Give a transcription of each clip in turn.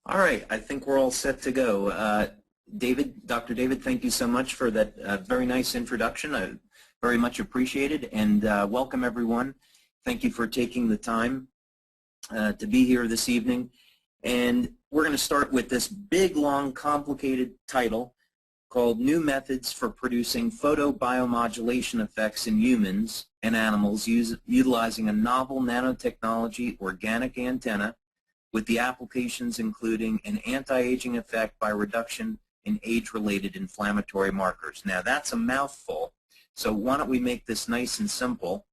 All right, I think we're all set to go. Dr. David, thank you so much for that very nice introduction. I very much appreciate it, and welcome everyone. Thank you for taking the time to be here this evening. And we're going to start with this big, long, complicated title called New Methods for Producing Photobiomodulation Effects in Humans and Animals Utilizing a Novel Nanotechnology Organic Antenna, with the applications including an anti-aging effect by reduction in age-related inflammatory markers. Now that's a mouthful, so why don't we make this nice and simple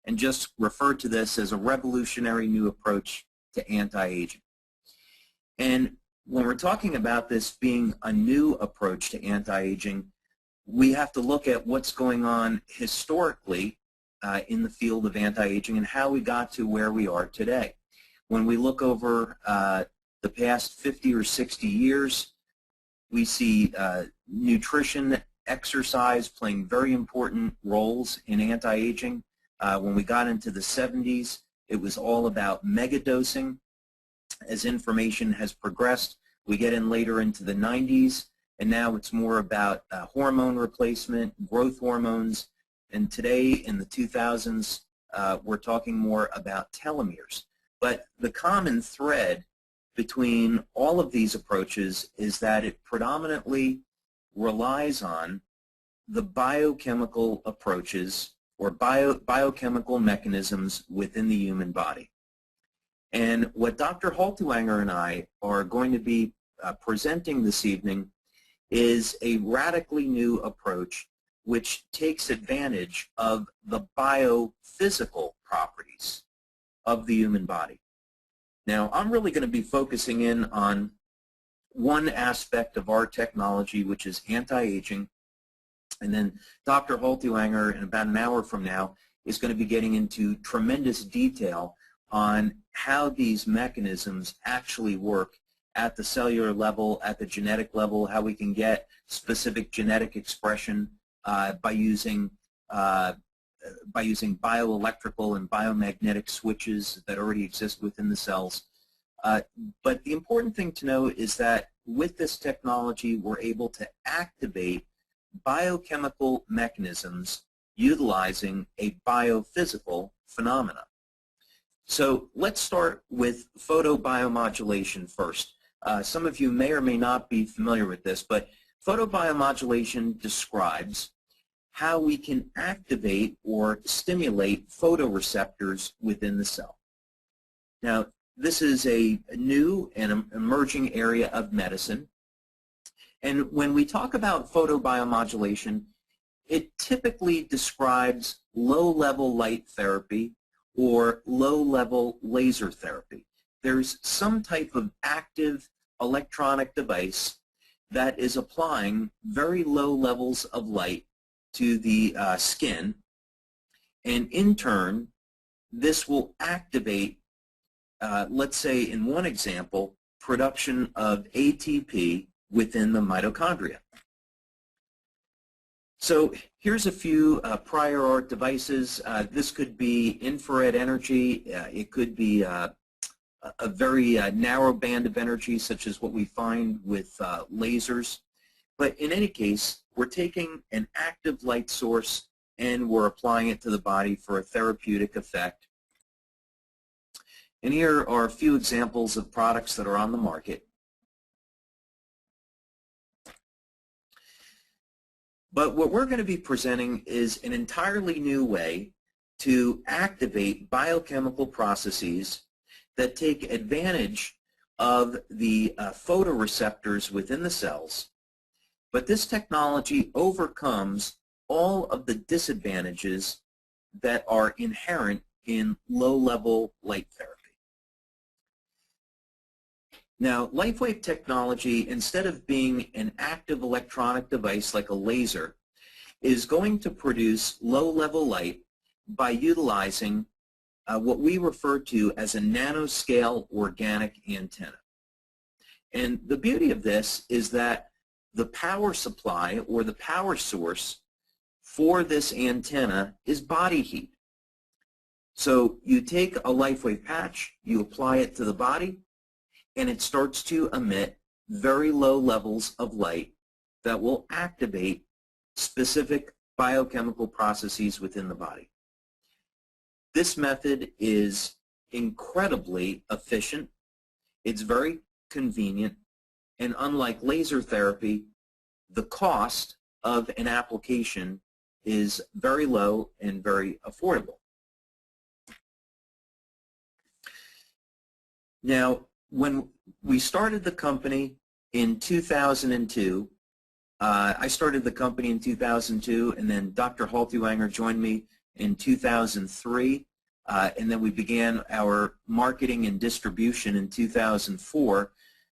and just refer to this as a revolutionary new approach to anti-aging. And when we're talking about this being a new approach to anti-aging, we have to look at what's going on historically in the field of anti-aging and how we got to where we are today. When we look over the past 50 or 60 years, we see nutrition, exercise playing very important roles in anti-aging. When we got into the 70s, it was all about megadosing. As information has progressed, we get in later into the 90s, and now it's more about hormone replacement, growth hormones, and today in the 2000s, we're talking more about telomeres. But the common thread between all of these approaches is that it predominantly relies on the biochemical approaches or biochemical mechanisms within the human body. And what Dr. Haltiwanger and I are going to be presenting this evening is a radically new approach which takes advantage of the biophysical properties of the human body. Now, I'm really going to be focusing in on one aspect of our technology, which is anti-aging, and then Dr. Haltiwanger, in about an hour from now, is going to be getting into tremendous detail on how these mechanisms actually work at the cellular level, at the genetic level, how we can get specific genetic expression by using bioelectrical and biomagnetic switches that already exist within the cells. But the important thing to know is that with this technology, we're able to activate biochemical mechanisms utilizing a biophysical phenomena. So let's start with photobiomodulation first. Some of you may or may not be familiar with this, but photobiomodulation describes how we can activate or stimulate photoreceptors within the cell. Now, this is a new and emerging area of medicine. And when we talk about photobiomodulation, it typically describes low-level light therapy or low-level laser therapy. There's some type of active electronic device that is applying very low levels of light to the skin, and in turn, this will activate, let's say in one example, production of ATP within the mitochondria. So here's a few prior art devices. This could be infrared energy. It could be a very narrow band of energy, such as what we find with lasers. But in any case, we're taking an active light source and we're applying it to the body for a therapeutic effect. And here are a few examples of products that are on the market. But what we're going to be presenting is an entirely new way to activate biochemical processes that take advantage of the photoreceptors within the cells. But this technology overcomes all of the disadvantages that are inherent in low-level light therapy. Now, LifeWave technology, instead of being an active electronic device like a laser, is going to produce low-level light by utilizing what we refer to as a nanoscale organic antenna. And the beauty of this is that the power supply or the power source for this antenna is body heat. So you take a LifeWave patch, you apply it to the body, and it starts to emit very low levels of light that will activate specific biochemical processes within the body. This method is incredibly efficient, it's very convenient, and unlike laser therapy, the cost of an application is very low and very affordable. Now, when we started the company in 2002, I started the company in 2002, and then Dr. Haltiwanger joined me in 2003, and then we began our marketing and distribution in 2004.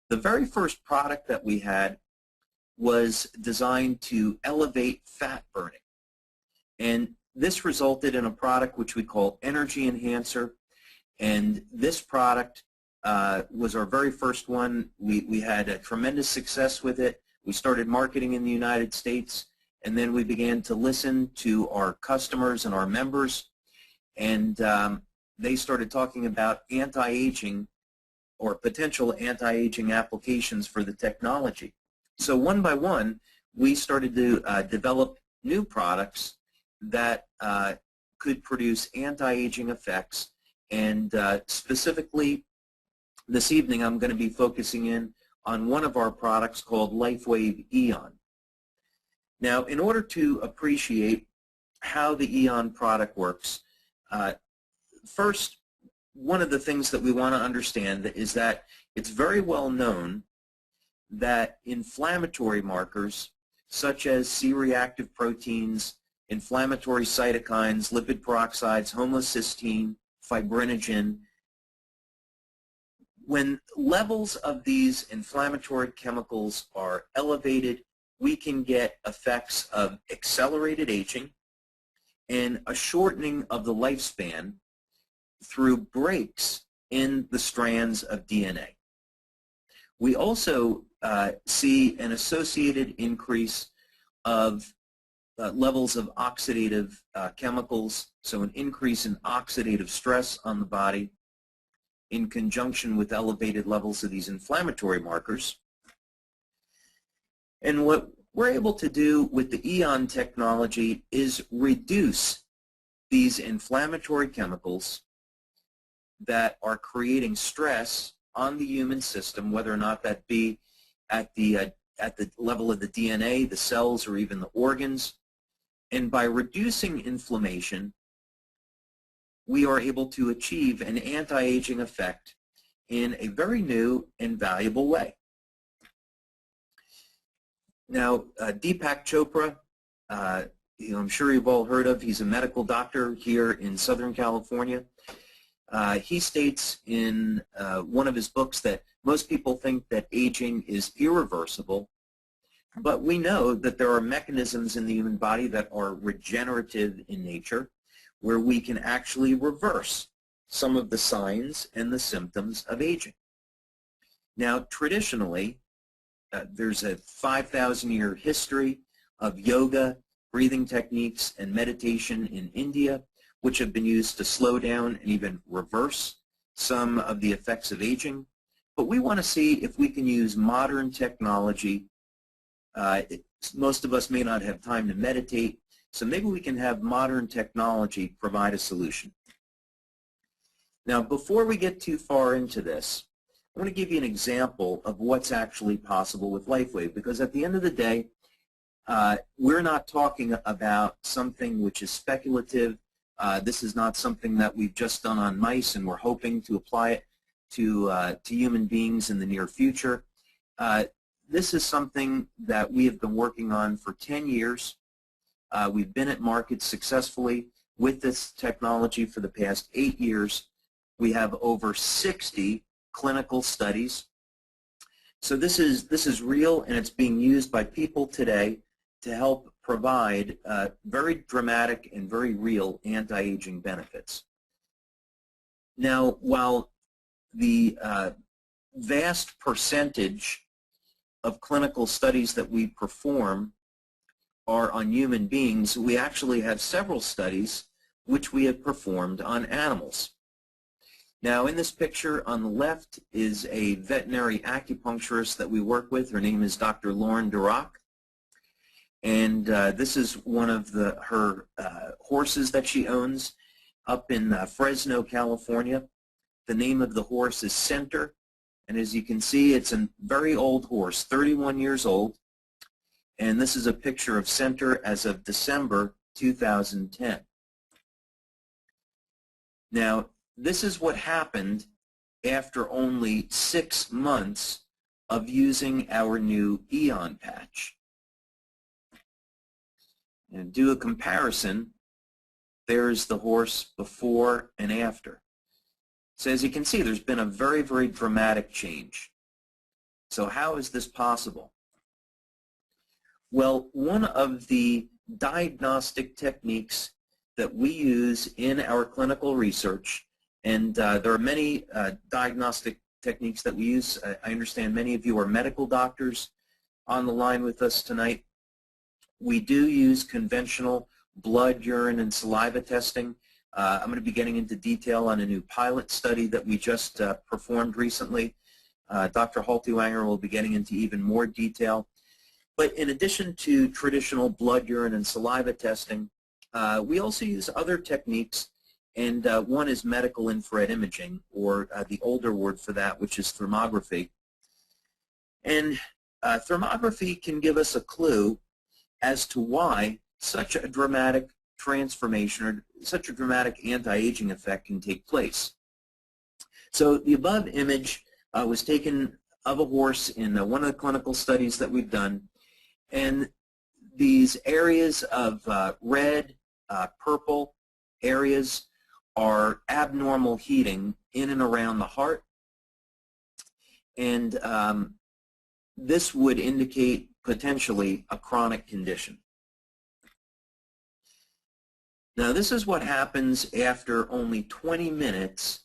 The very first product that we had was designed to elevate fat burning, and this resulted in a product which we call Energy Enhancer, and this product was our very first one. We had a tremendous success with it. We started marketing in the United States, and then we began to listen to our customers and our members, and they started talking about anti-aging or potential anti-aging applications for the technology. So one by one, we started to develop new products that could produce anti-aging effects, and specifically this evening I'm going to be focusing in on one of our products called LifeWave Eon. Now, in order to appreciate how the Eon product works, first, one of the things that we want to understand is that it's very well known that inflammatory markers such as C-reactive proteins, inflammatory cytokines, lipid peroxides, homocysteine, fibrinogen, when levels of these inflammatory chemicals are elevated, we can get effects of accelerated aging and a shortening of the lifespan through breaks in the strands of DNA. We also see an associated increase of levels of oxidative chemicals, so an increase in oxidative stress on the body in conjunction with elevated levels of these inflammatory markers. And what we're able to do with the Eon technology is reduce these inflammatory chemicals that are creating stress on the human system, whether or not that be at the level of the DNA, the cells, or even the organs. And by reducing inflammation, we are able to achieve an anti-aging effect in a very new and valuable way. Now, Deepak Chopra, I'm sure you've all heard of. He's a medical doctor here in Southern California. He states in one of his books that most people think that aging is irreversible, but we know that there are mechanisms in the human body that are regenerative in nature, where we can actually reverse some of the signs and the symptoms of aging. Now, traditionally, there's a 5,000-year history of yoga, breathing techniques, and meditation in India, which have been used to slow down and even reverse some of the effects of aging. But we want to see if we can use modern technology. Most of us may not have time to meditate, so maybe we can have modern technology provide a solution. Now, before we get too far into this, I want to give you an example of what's actually possible with LifeWave, because at the end of the day, we're not talking about something which is speculative. This is not something that we've just done on mice and we're hoping to apply it to human beings in the near future. This is something that we have been working on for 10 years. We've been at market successfully with this technology for the past 8 years. We have over 60 clinical studies. So this is real, and it's being used by people today to help provide very dramatic and very real anti-aging benefits. Now, while the vast percentage of clinical studies that we perform are on human beings, we actually have several studies which we have performed on animals. Now, in this picture on the left is a veterinary acupuncturist that we work with. Her name is Dr. Lauren Durock. And this is one of her horses that she owns up in Fresno, California. The name of the horse is Center. And as you can see, it's a very old horse, 31 years old. And this is a picture of Center as of December 2010. Now, this is what happened after only 6 months of using our new Eon patch. And do a comparison, there's the horse before and after. So as you can see, there's been a very, very dramatic change. So how is this possible? Well, one of the diagnostic techniques that we use in our clinical research, and there are many diagnostic techniques that we use. I understand many of you are medical doctors on the line with us tonight. We do use conventional blood, urine, and saliva testing. I'm going to be getting into detail on a new pilot study that we just performed recently. Dr. Haltiwanger will be getting into even more detail. But in addition to traditional blood, urine, and saliva testing, we also use other techniques, and one is medical infrared imaging, or the older word for that, which is thermography. And thermography can give us a clue as to why such a dramatic transformation or such a dramatic anti-aging effect can take place. So the above image was taken of a horse in one of the clinical studies that we've done, and these areas of red, purple areas are abnormal heating in and around the heart, and this would indicate potentially a chronic condition. Now, this is what happens after only 20 minutes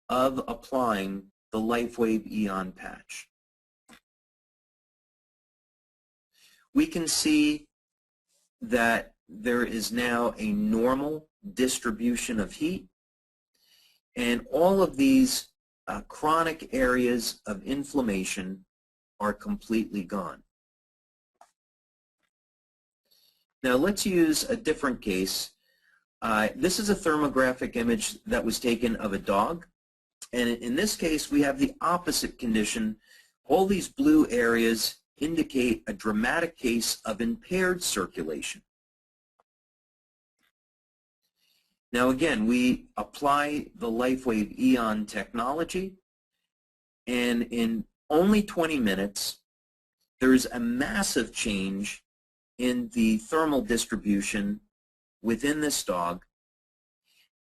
of applying the LifeWave Eon patch. We can see that there is now a normal distribution of heat, and all of these chronic areas of inflammation are completely gone. Now, let's use a different case. This is a thermographic image that was taken of a dog, and in this case we have the opposite condition. All these blue areas indicate a dramatic case of impaired circulation. Now again, we apply the LifeWave Eon technology, and in only 20 minutes there's a massive change in the thermal distribution within this dog,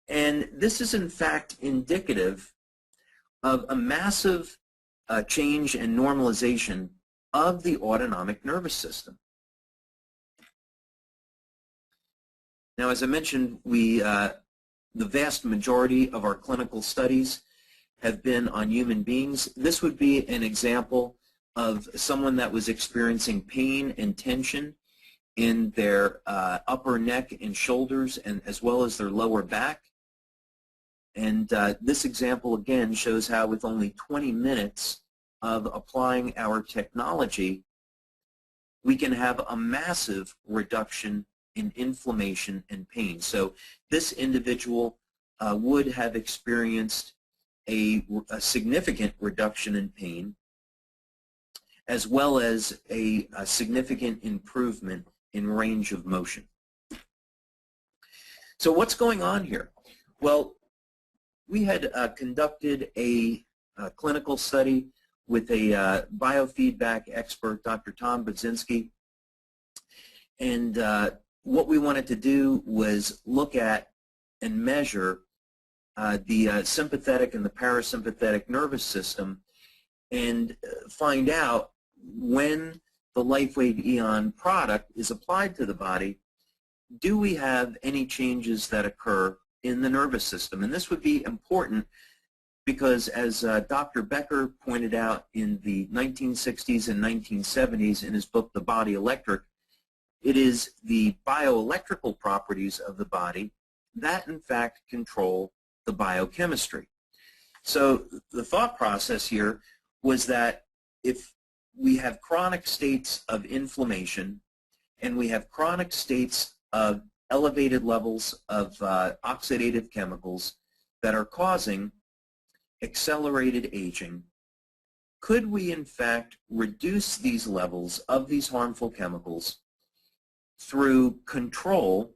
and this is in fact indicative of a massive change and normalization of the autonomic nervous system. Now, as I mentioned, the vast majority of our clinical studies have been on human beings. This would be an example of someone that was experiencing pain and tension in their upper neck and shoulders, and as well as their lower back. And this example again shows how with only 20 minutes of applying our technology, we can have a massive reduction in inflammation and pain. So this individual would have experienced a significant reduction in pain, as well as a significant improvement in range of motion. So what's going on here? Well, we had conducted a clinical study with a biofeedback expert, Dr. Tom Budzinski, and what we wanted to do was look at and measure the sympathetic and the parasympathetic nervous system and find out when the LifeWave Eon product is applied to the body, do we have any changes that occur in the nervous system? And this would be important because, as Dr. Becker pointed out in the 1960s and 1970s in his book, The Body Electric, it is the bioelectrical properties of the body that, in fact, control the biochemistry. So the thought process here was that if we have chronic states of inflammation and we have chronic states of elevated levels of oxidative chemicals that are causing accelerated aging, could we in fact reduce these levels of these harmful chemicals through control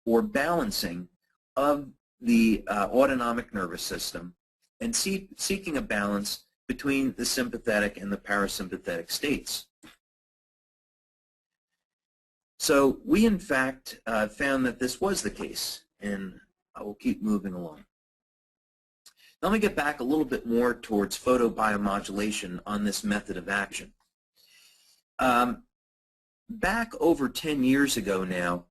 or balancing of the autonomic nervous system and seeking a balance between the sympathetic and the parasympathetic states? So we in fact found that this was the case, and I will keep moving along. Now let me get back a little bit more towards photobiomodulation on this method of action. Back over 10 years ago now,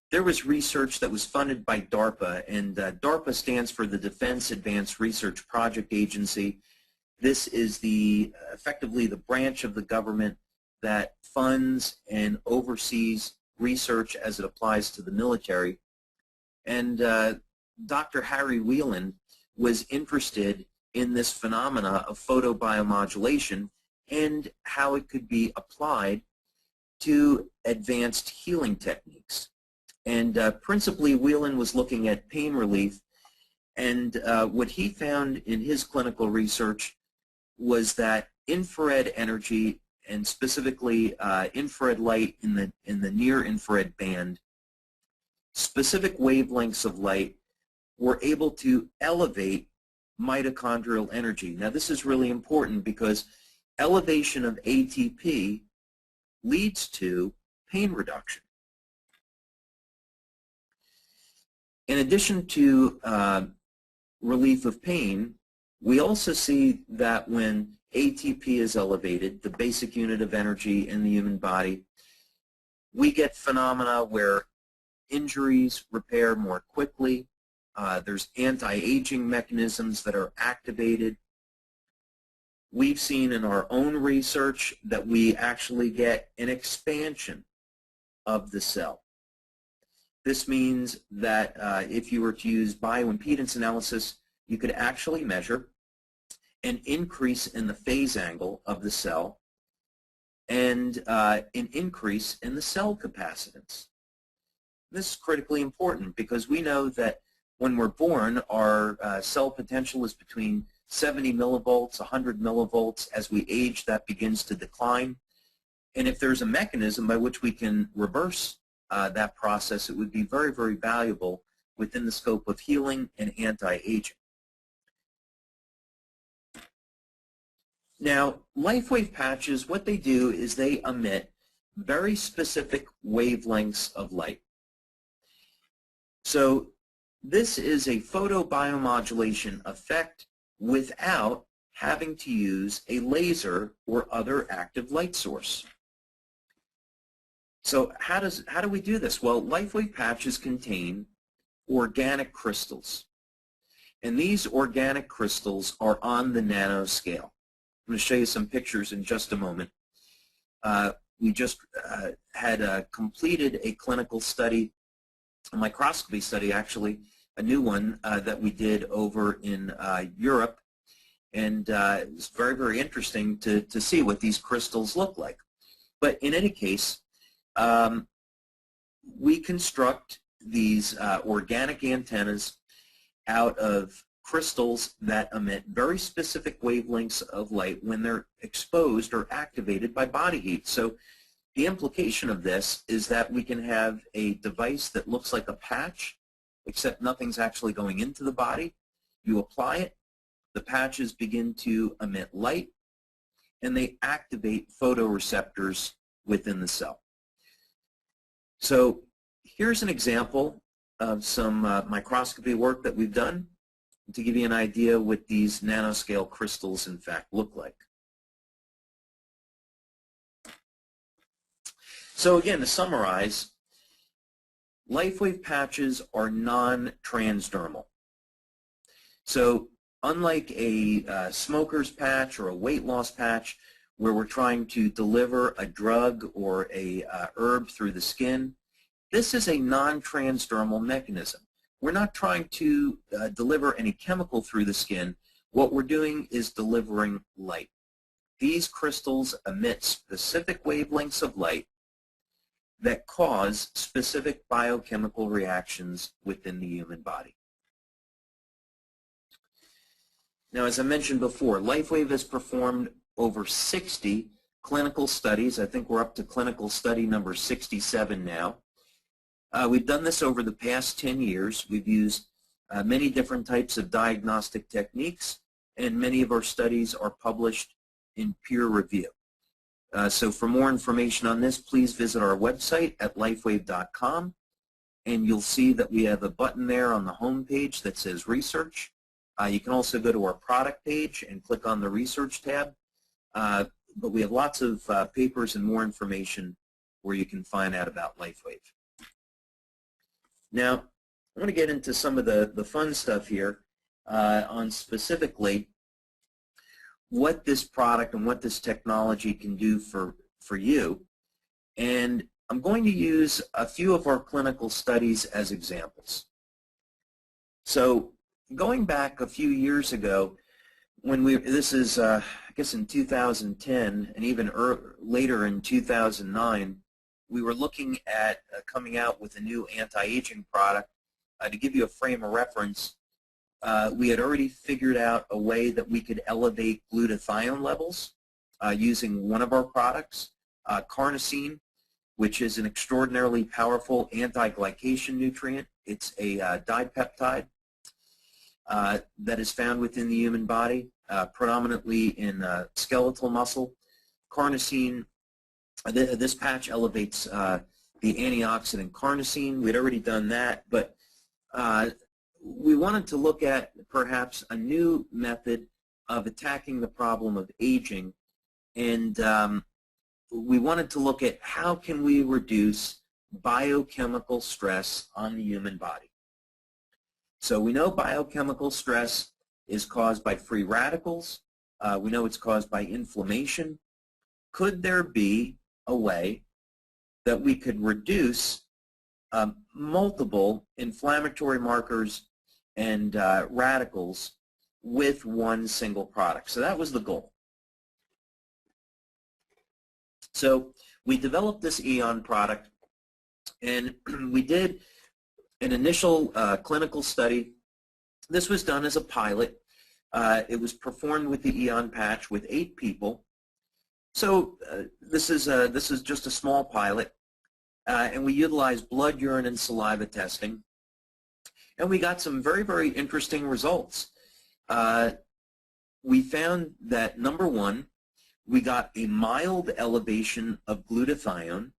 there was research that was funded by DARPA, and DARPA stands for the Defense Advanced Research Project Agency. This is effectively the branch of the government that funds and oversees research as it applies to the military. And Dr. Harry Whelan was interested in this phenomena of photobiomodulation and how it could be applied to advanced healing techniques. And principally, Whelan was looking at pain relief, and what he found in his clinical research was that infrared energy, and specifically infrared light in the near-infrared band, specific wavelengths of light were able to elevate mitochondrial energy. Now this is really important because elevation of ATP leads to pain reduction. In addition to relief of pain, we also see that when ATP is elevated, the basic unit of energy in the human body, we get phenomena where injuries repair more quickly. There's anti-aging mechanisms that are activated. We've seen in our own research that we actually get an expansion of the cell. This means that if you were to use bioimpedance analysis, you could actually measure an increase in the phase angle of the cell and an increase in the cell capacitance. This is critically important because we know that when we're born, our cell potential is between 70 millivolts, 100 millivolts. As we age, that begins to decline. And if there's a mechanism by which we can reverse that process, it would be very, very valuable within the scope of healing and anti-aging. Now, LifeWave patches, what they do is they emit very specific wavelengths of light. So this is a photobiomodulation effect without having to use a laser or other active light source. So how do we do this? Well, LifeWave patches contain organic crystals. And these organic crystals are on the nanoscale. I'm going to show you some pictures in just a moment. We just had completed a clinical study, a microscopy study actually, a new one that we did over in Europe. And it was very, very interesting to see what these crystals look like. But in any case, we construct these organic antennas out of crystals that emit very specific wavelengths of light when they're exposed or activated by body heat. So the implication of this is that we can have a device that looks like a patch, except nothing's actually going into the body. You apply it, the patches begin to emit light, and they activate photoreceptors within the cell. So here's an example of some microscopy work that we've done to give you an idea what these nanoscale crystals in fact look like. So again, to summarize, LifeWave patches are non-transdermal. So unlike a smoker's patch or a weight loss patch where we're trying to deliver a drug or a herb through the skin, this is a non-transdermal mechanism. We're not trying to deliver any chemical through the skin. What we're doing is delivering light. These crystals emit specific wavelengths of light that cause specific biochemical reactions within the human body. Now, as I mentioned before, LifeWave has performed over 60 clinical studies. I think we're up to clinical study number 67 now. We've done this over the past 10 years. We've used many different types of diagnostic techniques, and many of our studies are published in peer review. So for more information on this, please visit our website at lifewave.com, and you'll see that we have a button there on the home page that says Research. You can also go to our product page and click on the Research tab, but we have lots of papers and more information where you can find out about LifeWave. Now, I want to get into some of the fun stuff here on specifically what this product and what this technology can do for you. And I'm going to use a few of our clinical studies as examples. So going back a few years ago, when this is I guess in 2010 and even later in 2009, we were looking at coming out with a new anti-aging product. To give you a frame of reference, we had already figured out a way that we could elevate glutathione levels using one of our products, carnosine, which is an extraordinarily powerful anti-glycation nutrient. It's a dipeptide that is found within the human body, predominantly in skeletal muscle. Carnosine, this patch elevates the antioxidant carnosine. We'd already done that, but we wanted to look at perhaps a new method of attacking the problem of aging, and we wanted to look at how can we reduce biochemical stress on the human body. So we know biochemical stress is caused by free radicals. We know it's caused by inflammation. Could there be a way that we could reduce multiple inflammatory markers and radicals with one single product? So that was the goal. So we developed this EON product, and we did an initial clinical study. This was done as a pilot. It was performed with the EON patch with 8 people. So this is just a small pilot, and we utilized blood, urine, and saliva testing, and we got some very, very interesting results. We found that, number one, we got a mild elevation of glutathione.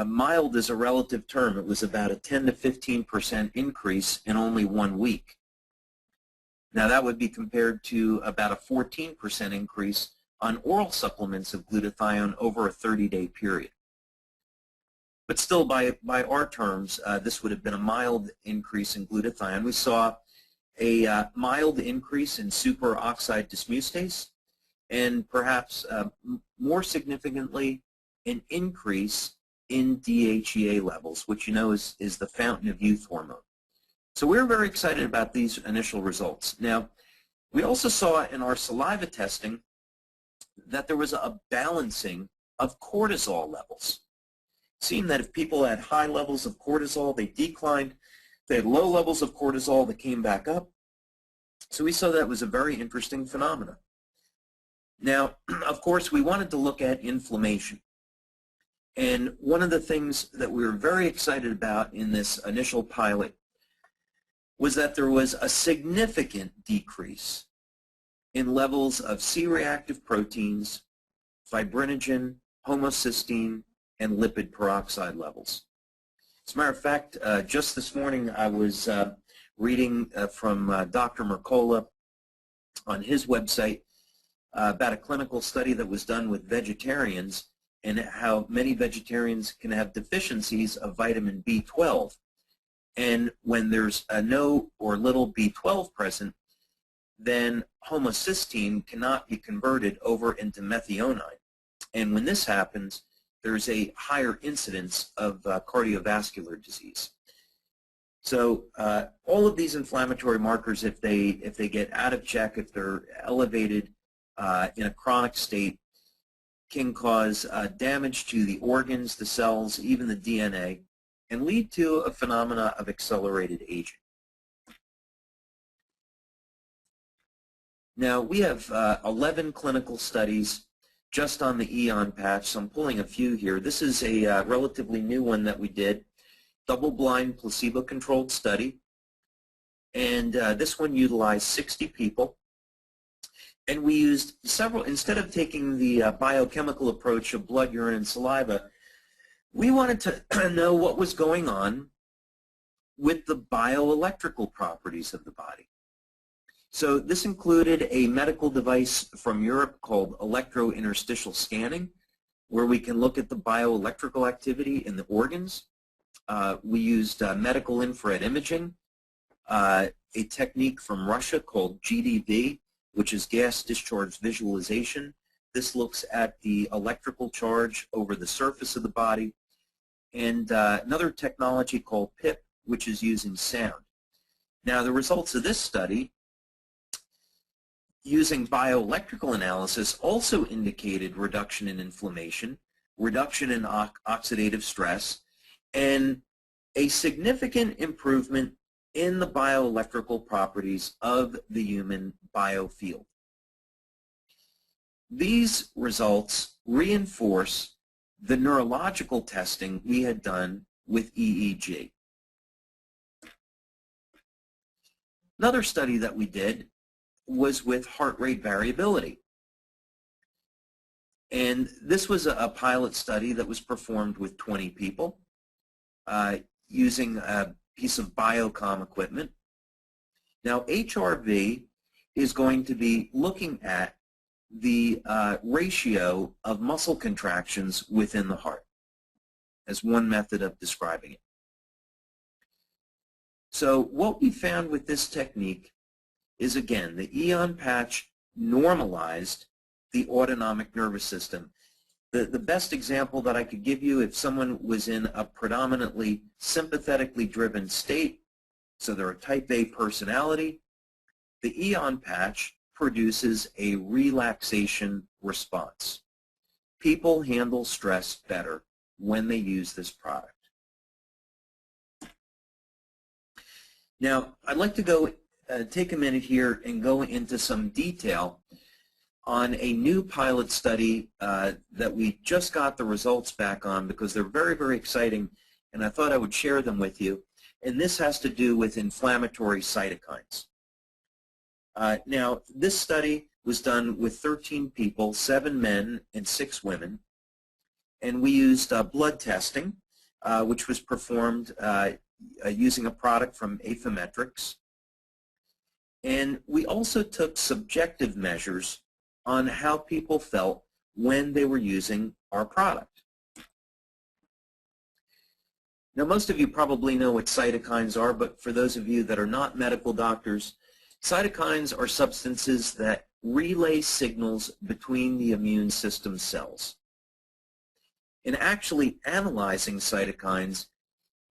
Mild is a relative term. It was about a 10 to 15% increase in only 1 week. Now that would be compared to about a 14% increase on oral supplements of glutathione over a 30-day period. But still, by our terms, this would have been a mild increase in glutathione. We saw a mild increase in superoxide dismutase, and perhaps more significantly, an increase in DHEA levels, which you know is the fountain of youth hormone. So we're very excited about these initial results. Now, we also saw in our saliva testing that there was a balancing of cortisol levels. It seemed that if people had high levels of cortisol, they declined. If they had low levels of cortisol, they came back up. So we saw that was a very interesting phenomenon. Now, of course, we wanted to look at inflammation. And one of the things that we were very excited about in this initial pilot was that there was a significant decrease in levels of C-reactive proteins, fibrinogen, homocysteine, and lipid peroxide levels. As a matter of fact, just this morning I was reading from Dr. Mercola on his website about a clinical study that was done with vegetarians and how many vegetarians can have deficiencies of vitamin B12. And when there's no or little B12 present, then homocysteine cannot be converted over into methionine. And when this happens, there's a higher incidence of cardiovascular disease. So all of these inflammatory markers, if they get out of check, if they're elevated in a chronic state, can cause damage to the organs, the cells, even the DNA, and lead to a phenomena of accelerated aging. Now, we have 11 clinical studies just on the EON patch, so I'm pulling a few here. This is a relatively new one that we did, double-blind placebo-controlled study, and this one utilized 60 people. And we used several, instead of taking the biochemical approach of blood, urine, and saliva, we wanted to know what was going on with the bioelectrical properties of the body. So this included a medical device from Europe called electrointerstitial scanning, where we can look at the bioelectrical activity in the organs. We used medical infrared imaging, a technique from Russia called GDV, which is gas discharge visualization. This looks at the electrical charge over the surface of the body. And another technology called PIP, which is using sound. Now, the results of this study using bioelectrical analysis also indicated reduction in inflammation, reduction in oxidative stress, and a significant improvement in the bioelectrical properties of the human biofield. These results reinforce the neurological testing we had done with EEG. Another study that we did was with heart rate variability. And this was a pilot study that was performed with 20 people using a piece of biocom equipment. Now, HRV is going to be looking at the ratio of muscle contractions within the heart as one method of describing it. So what we found with this technique is, again, the EON patch normalized the autonomic nervous system. The best example that I could give you, if someone was in a predominantly sympathetically driven state, so they're a type A personality, the EON patch produces a relaxation response. People handle stress better when they use this product. Now, I'd like to go take a minute here and go into some detail on a new pilot study that we just got the results back on, because they're very, very exciting, and I thought I would share them with you. And this has to do with inflammatory cytokines. Now, this study was done with 13 people, 7 men and 6 women, and we used blood testing, which was performed using a product from Affymetrix. And we also took subjective measures on how people felt when they were using our product. Now, most of you probably know what cytokines are, but for those of you that are not medical doctors, cytokines are substances that relay signals between the immune system cells. In actually analyzing cytokines,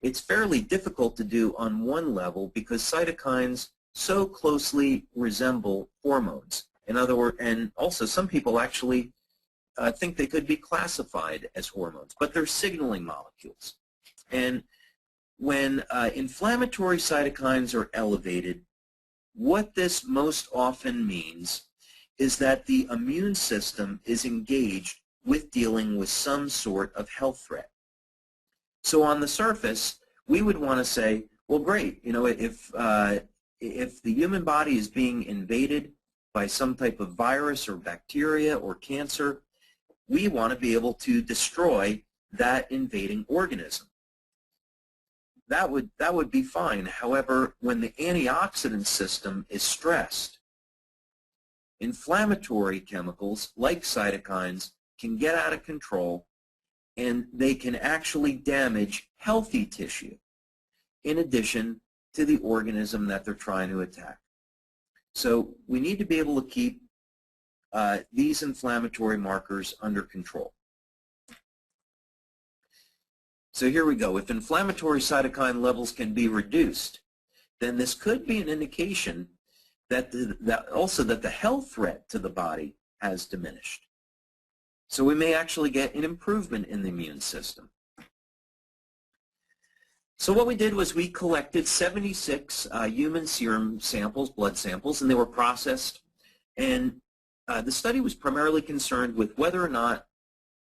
it's fairly difficult to do on one level because cytokines so closely resemble hormones. In other words, and also some people actually think they could be classified as hormones, but they're signaling molecules. And when inflammatory cytokines are elevated, what this most often means is that the immune system is engaged with dealing with some sort of health threat. So on the surface, we would want to say, well, great, you know, if the human body is being invaded by some type of virus or bacteria or cancer, we want to be able to destroy that invading organism. That would be fine. However, when the antioxidant system is stressed, inflammatory chemicals like cytokines can get out of control, and they can actually damage healthy tissue in addition to the organism that they're trying to attack. So we need to be able to keep these inflammatory markers under control. So here we go. If inflammatory cytokine levels can be reduced, then this could be an indication that the health threat to the body has diminished. So we may actually get an improvement in the immune system. So what we did was we collected 76 human serum samples, blood samples, and they were processed. And the study was primarily concerned with whether or not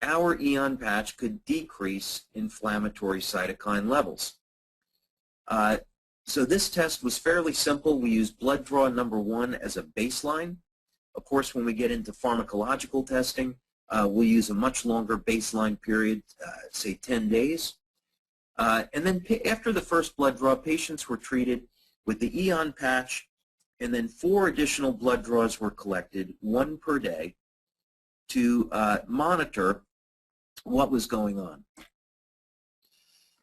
our EON patch could decrease inflammatory cytokine levels. So this test was fairly simple. We used blood draw number 1 as a baseline. Of course, when we get into pharmacological testing, we'll use a much longer baseline period, say 10 days. And then after the first blood draw, patients were treated with the EON patch, and then 4 additional blood draws were collected, 1 per day, to monitor what was going on.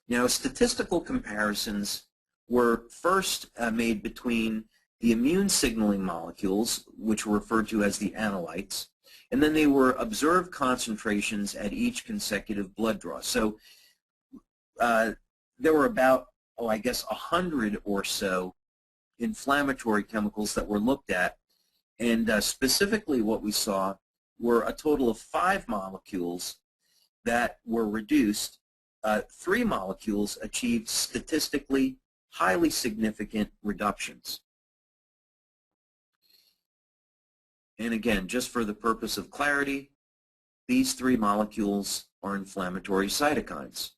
Now, statistical comparisons were first made between the immune signaling molecules, which were referred to as the analytes, and then they were observed concentrations at each consecutive blood draw. So there were about, I guess, 100 or so inflammatory chemicals that were looked at, and specifically what we saw were a total of 5 molecules that were reduced. 3 molecules achieved statistically highly significant reductions. And again, just for the purpose of clarity, these 3 molecules are inflammatory cytokines.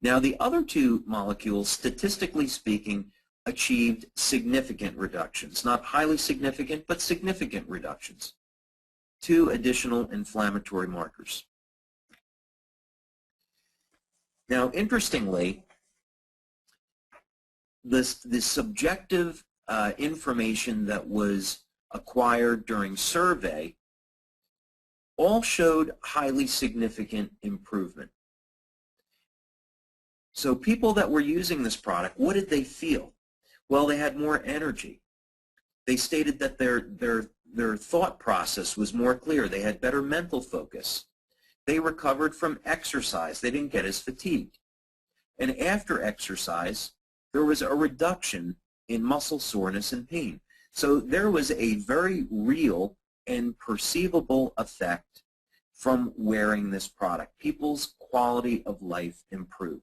Now, the other 2 molecules, statistically speaking, achieved significant reductions. Not highly significant, but significant reductions. 2 additional inflammatory markers. Now, interestingly, the subjective information that was acquired during survey all showed highly significant improvement. So people that were using this product, what did they feel? Well, they had more energy. They stated that their thought process was more clear. They had better mental focus. They recovered from exercise. They didn't get as fatigued. And after exercise, there was a reduction in muscle soreness and pain. So there was a very real and perceivable effect from wearing this product. People's quality of life improved.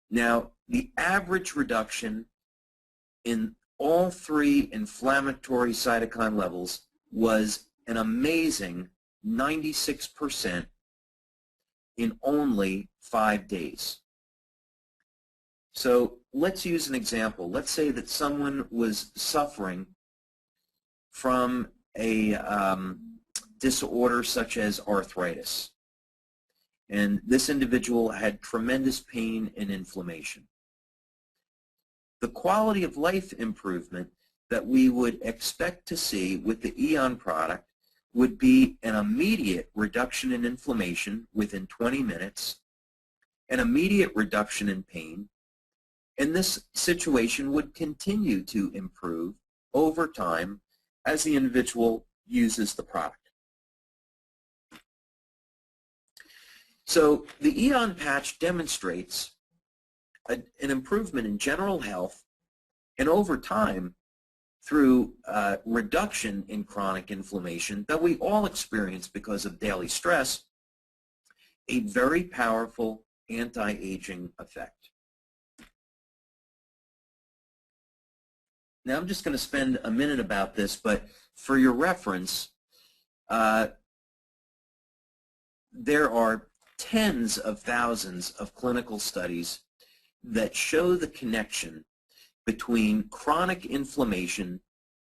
Now, the average reduction in all 3 inflammatory cytokine levels was an amazing 96% in only 5 days. So let's use an example. Let's say that someone was suffering from a disorder such as arthritis, and this individual had tremendous pain and inflammation. The quality of life improvement that we would expect to see with the EON product would be an immediate reduction in inflammation within 20 minutes, an immediate reduction in pain, and this situation would continue to improve over time as the individual uses the product. So the EON patch demonstrates an improvement in general health, and over time, through reduction in chronic inflammation that we all experience because of daily stress, a very powerful anti-aging effect. Now I'm just going to spend a minute about this, but for your reference, there are tens of thousands of clinical studies that show the connection between chronic inflammation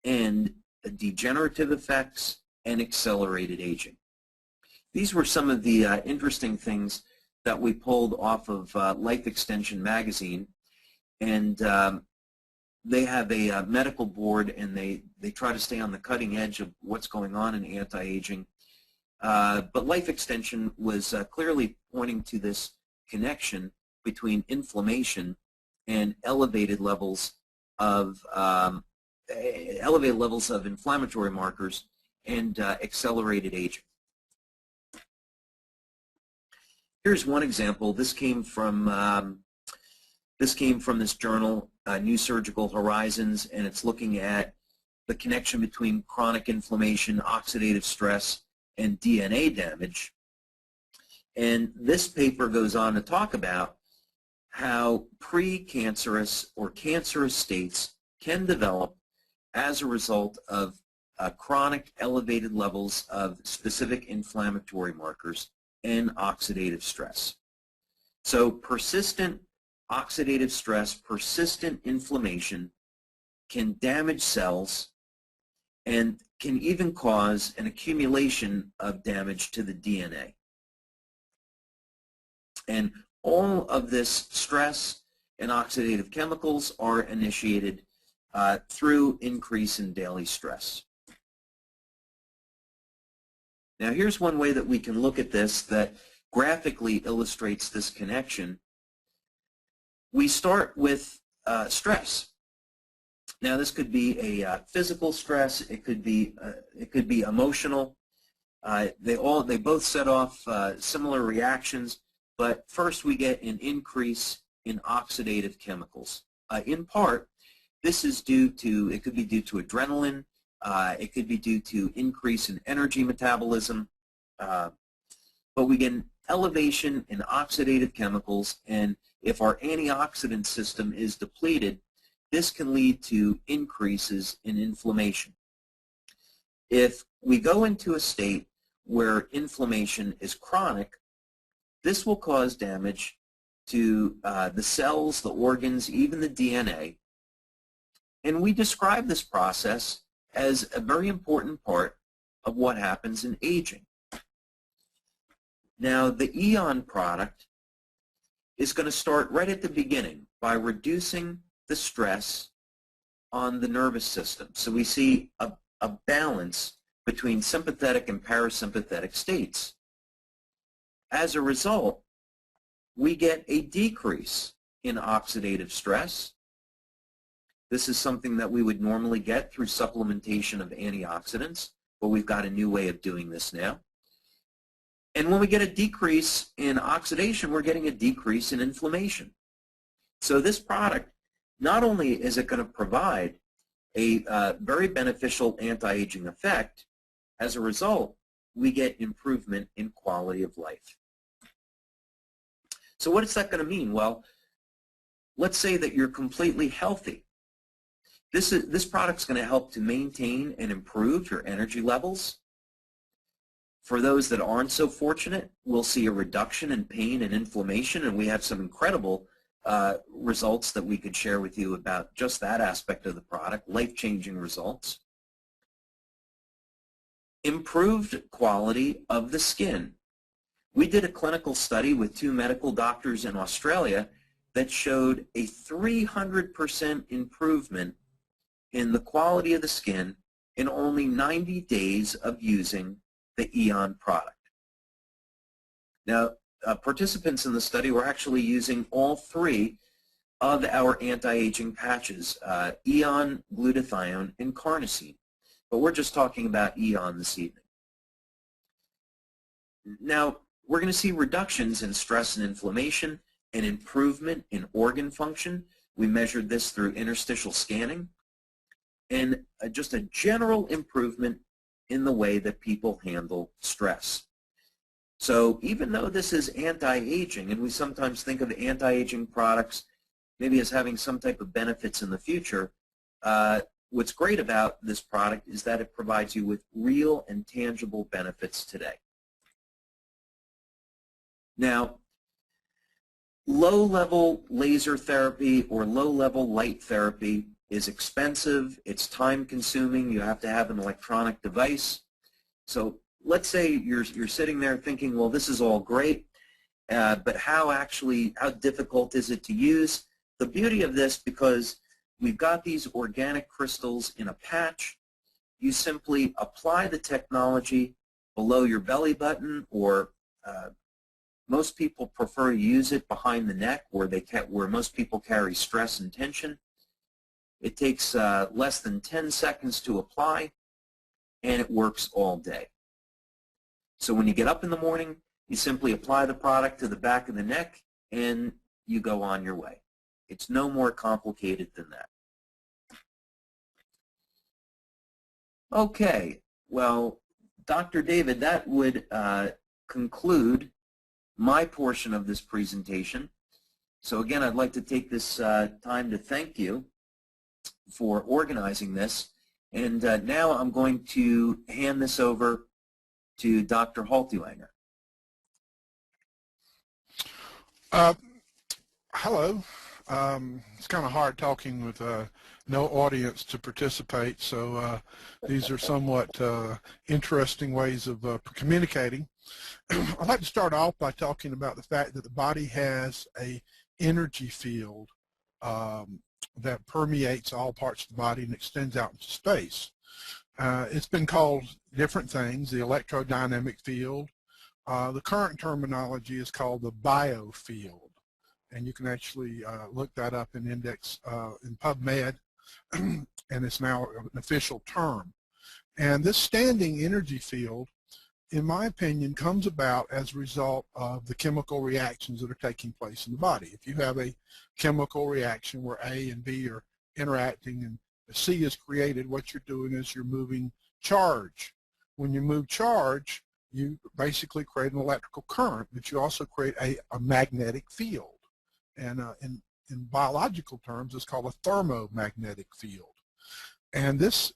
and degenerative effects and accelerated aging. These were some of the interesting things that we pulled off of Life Extension magazine, and they have a medical board, and they try to stay on the cutting edge of what's going on in anti-aging. But Life Extension was clearly pointing to this connection between inflammation and elevated levels of inflammatory markers and accelerated aging. Here's one example. This came from this journal, New Surgical Horizons, and it's looking at the connection between chronic inflammation, oxidative stress, and DNA damage. And this paper goes on to talk about how precancerous or cancerous states can develop as a result of chronic elevated levels of specific inflammatory markers and oxidative stress. So persistent oxidative stress, persistent inflammation can damage cells and can even cause an accumulation of damage to the DNA. And all of this stress and oxidative chemicals are initiated through increase in daily stress. Now here's one way that we can look at this that graphically illustrates this connection. We start with stress. Now this could be a physical stress, it could be emotional. They both set off similar reactions, but first we get an increase in oxidative chemicals. In part, this is due to, it could be due to adrenaline, it could be due to increase in energy metabolism, but we get an elevation in oxidative chemicals, and if our antioxidant system is depleted, this can lead to increases in inflammation. If we go into a state where inflammation is chronic, this will cause damage to the cells, the organs, even the DNA. And we describe this process as a very important part of what happens in aging. Now, the EON product is going to start right at the beginning by reducing the stress on the nervous system. So we see a balance between sympathetic and parasympathetic states. As a result, we get a decrease in oxidative stress. This is something that we would normally get through supplementation of antioxidants, but we've got a new way of doing this now. And when we get a decrease in oxidation, we're getting a decrease in inflammation. So this product, not only is it going to provide a very beneficial anti-aging effect, as a result, we get improvement in quality of life. So what is that going to mean? Well, let's say that you're completely healthy. This product's going to help to maintain and improve your energy levels. For those that aren't so fortunate, we'll see a reduction in pain and inflammation, and we have some incredible results that we could share with you about just that aspect of the product, life-changing results. Improved quality of the skin. We did a clinical study with 2 medical doctors in Australia that showed a 300% improvement in the quality of the skin in only 90 days of using the EON product. Now, participants in the study were actually using all 3 of our anti-aging patches, EON, glutathione, and carnosine. But we're just talking about EON this evening. Now, we're going to see reductions in stress and inflammation and improvement in organ function. We measured this through interstitial scanning, and just a general improvement in the way that people handle stress. So even though this is anti-aging, and we sometimes think of anti-aging products maybe as having some type of benefits in the future, what's great about this product is that it provides you with real and tangible benefits today. Now, low-level laser therapy or low-level light therapy is expensive, it's time-consuming, you have to have an electronic device. So let's say you're sitting there thinking, well, this is all great, but how difficult is it to use? The beauty of this, because we've got these organic crystals in a patch, you simply apply the technology below your belly button, or most people prefer to use it behind the neck where most people carry stress and tension. It takes less than 10 seconds to apply, and it works all day. So when you get up in the morning, You simply apply the product to the back of the neck and you go on your way. It's no more complicated than that. Okay, well, Dr. David, that would conclude my portion of this presentation. So again, I'd like to take this time to thank you for organizing this. And now I'm going to hand this over to Dr. Haltiwanger. Hello. It's kind of hard talking with no audience to participate, so these are somewhat interesting ways of communicating. I'd like to start off by talking about the fact that the body has an energy field that permeates all parts of the body and extends out into space. It's been called different things, the electrodynamic field. The current terminology is called the biofield. And you can actually look that up in index in PubMed, and it's now an official term. And this standing energy field, in my opinion, comes about as a result of the chemical reactions that are taking place in the body. If you have a chemical reaction where A and B are interacting and C is created, what you're doing is you're moving charge. When you move charge, you basically create an electrical current, but you also create a magnetic field. And in biological terms, it's called a thermomagnetic field. And this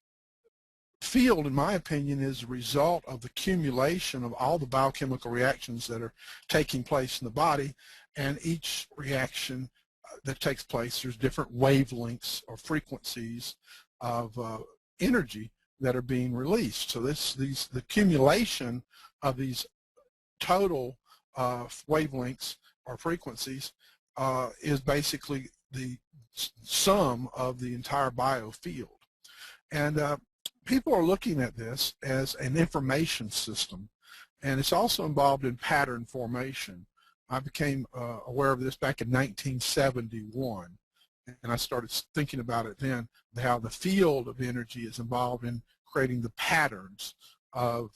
field, in my opinion, is a result of the accumulation of all the biochemical reactions that are taking place in the body. And each reaction that takes place, there's different wavelengths or frequencies of energy that are being released. So the accumulation of these total wavelengths or frequencies is basically the sum of the entire biofield. And people are looking at this as an information system, and it's also involved in pattern formation. I became aware of this back in 1971, and I started thinking about it then, how the field of energy is involved in creating the patterns of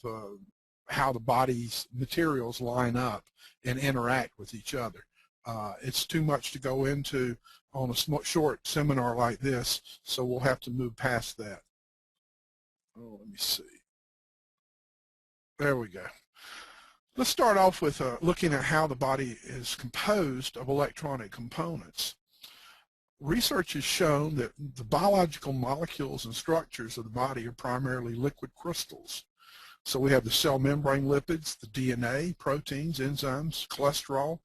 how the body's materials line up and interact with each other. It's too much to go into on a short seminar like this, so we'll have to move past that. Oh, let me see. There we go. Let's start off with looking at how the body is composed of electronic components. Research has shown that the biological molecules and structures of the body are primarily liquid crystals. So we have the cell membrane lipids, the DNA, proteins, enzymes, cholesterol,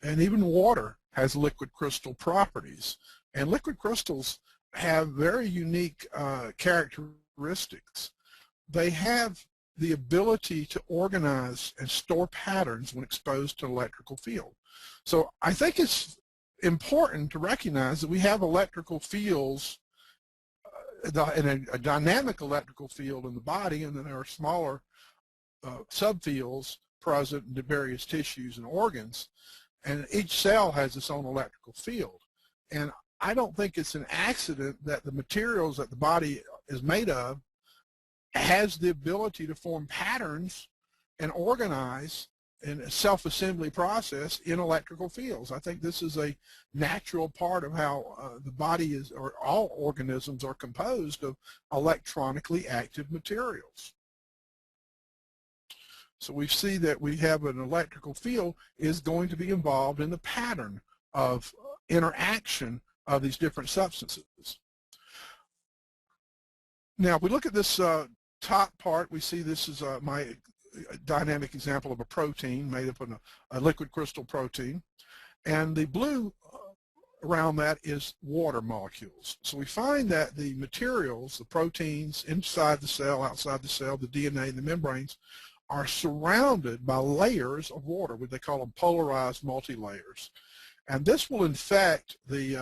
and even water has liquid crystal properties. And liquid crystals have very unique characteristics. They have the ability to organize and store patterns when exposed to an electrical field. So I think it's important to recognize that we have electrical fields, a dynamic electrical field in the body, and then there are smaller subfields present in the various tissues and organs. And each cell has its own electrical field. And I don't think it's an accident that the materials that the body is made of has the ability to form patterns and organize in a self-assembly process in electrical fields. I think this is a natural part of how the body is, or all organisms are composed of electronically active materials. So we see that we have an electrical field is going to be involved in the pattern of interaction of these different substances. Now, if we look at this top part, we see this is my dynamic example of a protein made up of a liquid crystal protein. And the blue around that is water molecules. So we find that the materials, the proteins inside the cell, outside the cell, the DNA, and the membranes, are surrounded by layers of water, what they call them polarized multilayers. And this will affect the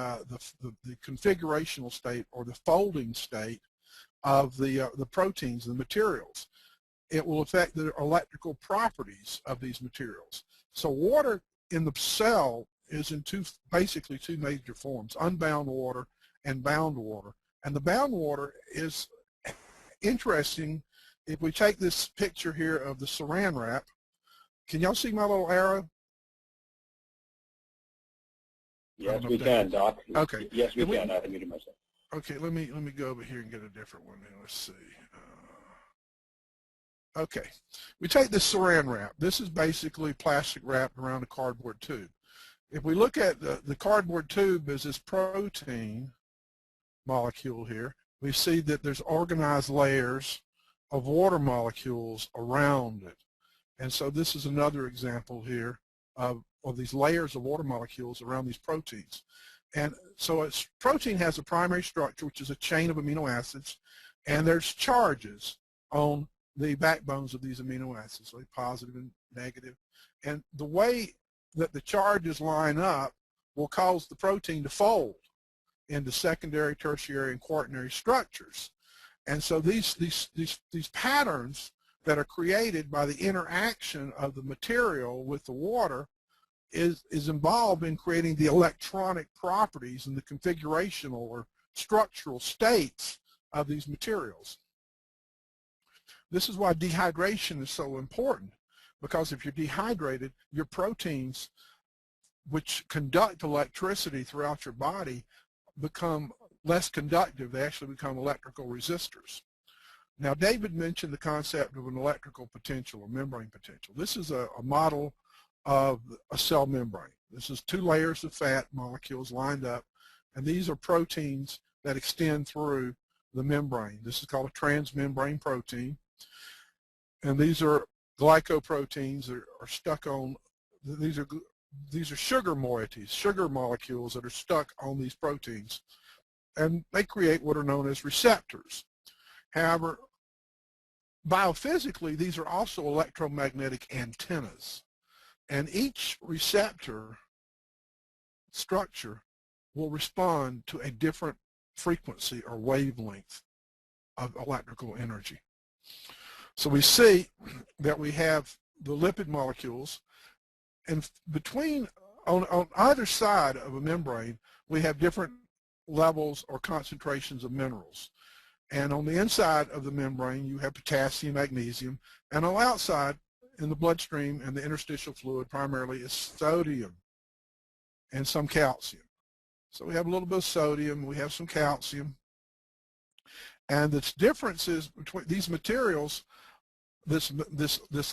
configurational state or the folding state of the proteins and the materials. It will affect the electrical properties of these materials. So water in the cell is in basically two major forms, unbound water and bound water. And the bound water is interesting. If we take this picture here of the saran wrap, Can y'all see my little arrow? Yes, we can, Doc. Okay. Yes, we can. I muted myself. Okay, let me go over here and get a different one. Let's see. Okay, we take this saran wrap. This is basically plastic wrapped around a cardboard tube. If we look at the cardboard tube as this protein molecule here, we see that there's organized layers of water molecules around it. And so this is another example here of these layers of water molecules around these proteins. And so a protein has a primary structure, which is a chain of amino acids, and there's charges on the backbones of these amino acids, like positive and negative. And the way that the charges line up will cause the protein to fold into secondary, tertiary, and quaternary structures. And so these patterns that are created by the interaction of the material with the water is involved in creating the electronic properties and the configurational or structural states of these materials. This is why dehydration is so important, because if you're dehydrated, your proteins, which conduct electricity throughout your body, become less conductive. They actually become electrical resistors. Now, David mentioned the concept of an electrical potential or membrane potential. This is a model of a cell membrane. This is two layers of fat molecules lined up, and these are proteins that extend through the membrane. This is called a transmembrane protein, and these are glycoproteins that are stuck on, these are sugar moieties, sugar molecules that are stuck on these proteins, and they create what are known as receptors. However, biophysically, these are also electromagnetic antennas, and each receptor structure will respond to a different frequency or wavelength of electrical energy. So we see that we have the lipid molecules, and between, on either side of a membrane, we have different levels or concentrations of minerals. And on the inside of the membrane, you have potassium, magnesium, and on the outside, in the bloodstream and the interstitial fluid, primarily is sodium and some calcium. So we have a little bit of sodium, we have some calcium, and the differences between these materials, this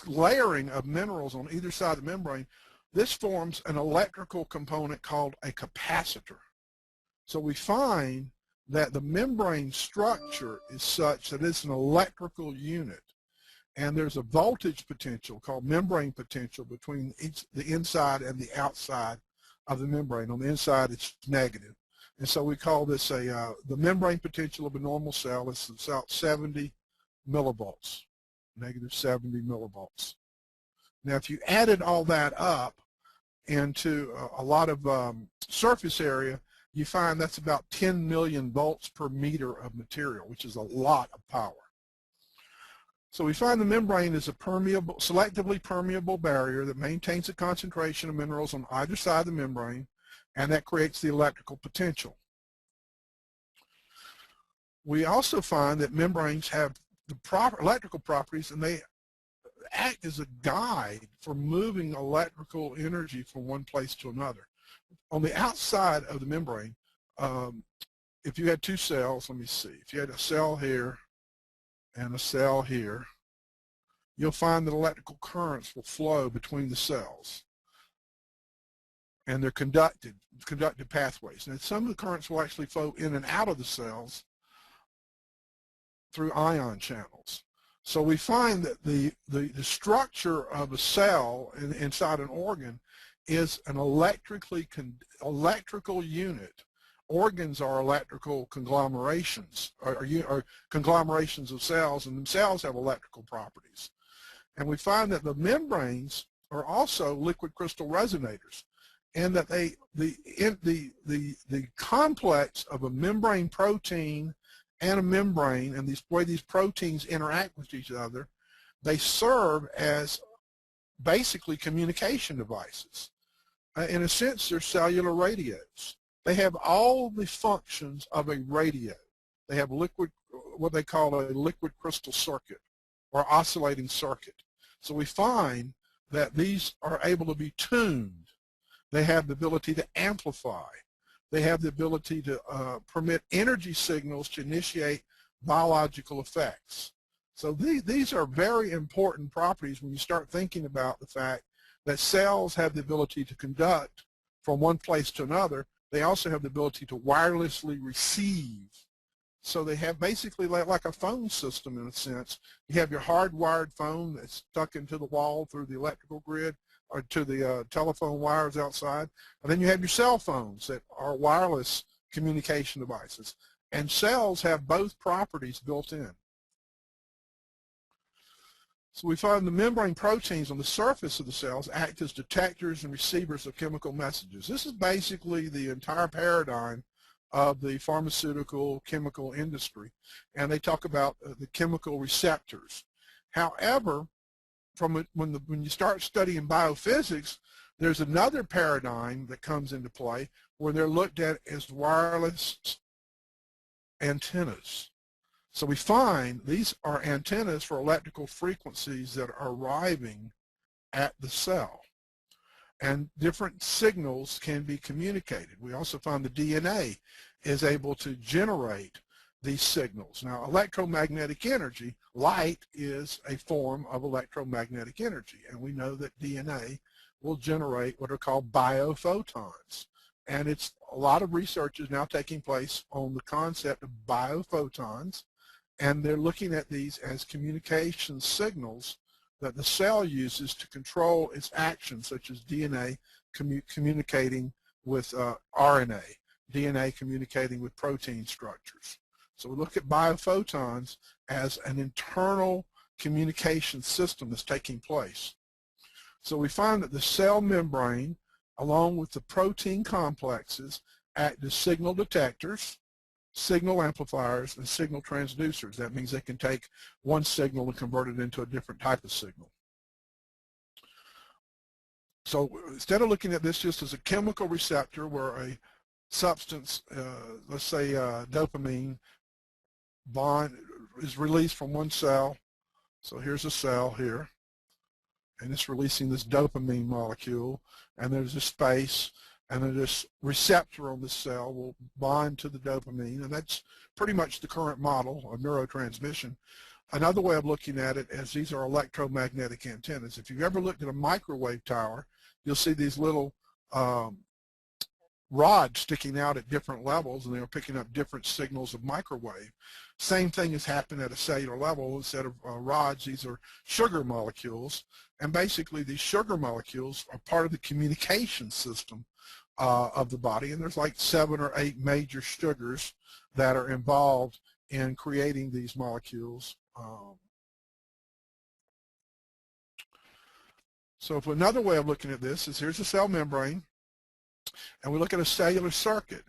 layering of minerals on either side of the membrane, this forms an electrical component called a capacitor. So we find that the membrane structure is such that it's an electrical unit, and there's a voltage potential called membrane potential between the inside and the outside of the membrane. On the inside, it's negative, and so we call this the membrane potential of a normal cell is about 70 millivolts, negative 70 millivolts. Now, if you added all that up into a lot of surface area, you find that's about 10 million volts per meter of material, which is a lot of power. So we find the membrane is a permeable, selectively permeable barrier that maintains the concentration of minerals on either side of the membrane, and that creates the electrical potential. We also find that membranes have the proper electrical properties, and they act as a guide for moving electrical energy from one place to another. On the outside of the membrane, if you had two cells, let me see, if you had a cell here and a cell here, you'll find that electrical currents will flow between the cells, and they're conducted pathways. And some of the currents will actually flow in and out of the cells through ion channels. So we find that the structure of a cell inside an organ is an electrical unit. Organs are electrical conglomerations, or conglomerations of cells, and cells have electrical properties. And we find that the membranes are also liquid crystal resonators, and that the complex of a membrane protein and a membrane, and the way these proteins interact with each other, they serve as basically communication devices. In a sense, they're cellular radios. They have all the functions of a radio. They have what they call a liquid crystal circuit or oscillating circuit. So we find that these are able to be tuned. They have the ability to amplify. They have the ability to permit energy signals to initiate biological effects. So these are very important properties when you start thinking about the fact that cells have the ability to conduct from one place to another. They also have the ability to wirelessly receive. So they have basically like a phone system in a sense. You have your hardwired phone that's stuck into the wall through the electrical grid or to the telephone wires outside. And then you have your cell phones that are wireless communication devices. And cells have both properties built in. So we find the membrane proteins on the surface of the cells act as detectors and receivers of chemical messages. This is basically the entire paradigm of the pharmaceutical chemical industry, and they talk about the chemical receptors. However, when you start studying biophysics, there's another paradigm that comes into play where they're looked at as wireless antennas. So we find these are antennas for electrical frequencies that are arriving at the cell. And different signals can be communicated. We also find the DNA is able to generate these signals. Now, electromagnetic energy, light is a form of electromagnetic energy, and we know that DNA will generate what are called biophotons. And it's a lot of research is now taking place on the concept of biophotons, and they're looking at these as communication signals that the cell uses to control its actions, such as DNA communicating with RNA, DNA communicating with protein structures. So we look at biophotons as an internal communication system that's taking place. So we find that the cell membrane, along with the protein complexes, act as signal detectors, signal amplifiers, and signal transducers. That means they can take one signal and convert it into a different type of signal. So instead of looking at this just as a chemical receptor where a substance, let's say dopamine, bond is released from one cell. So here's a cell here, and it's releasing this dopamine molecule, and there's a space, and then this receptor on the cell will bind to the dopamine, and that's pretty much the current model of neurotransmission. Another way of looking at it is these are electromagnetic antennas. If you've ever looked at a microwave tower, you'll see these little rods sticking out at different levels, and they're picking up different signals of microwave. Same thing has happened at a cellular level. Instead of rods, these are sugar molecules, and basically these sugar molecules are part of the communication system of the body, and there's like 7 or 8 major sugars that are involved in creating these molecules. So if another way of looking at this is here's a cell membrane, and we look at a cellular circuit,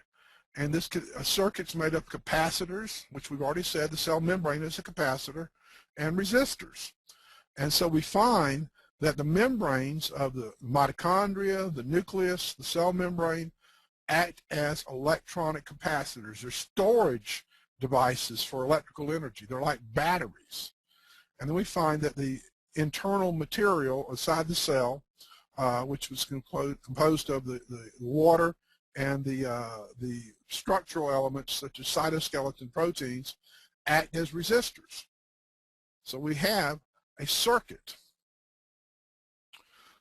and this circuit's made up of capacitors, which we've already said the cell membrane is a capacitor, and resistors. And so we find that the membranes of the mitochondria, the nucleus, the cell membrane act as electronic capacitors. They're storage devices for electrical energy. They're like batteries. And then we find that the internal material inside the cell, which was composed of the water and the structural elements such as cytoskeleton proteins, act as resistors. So we have a circuit.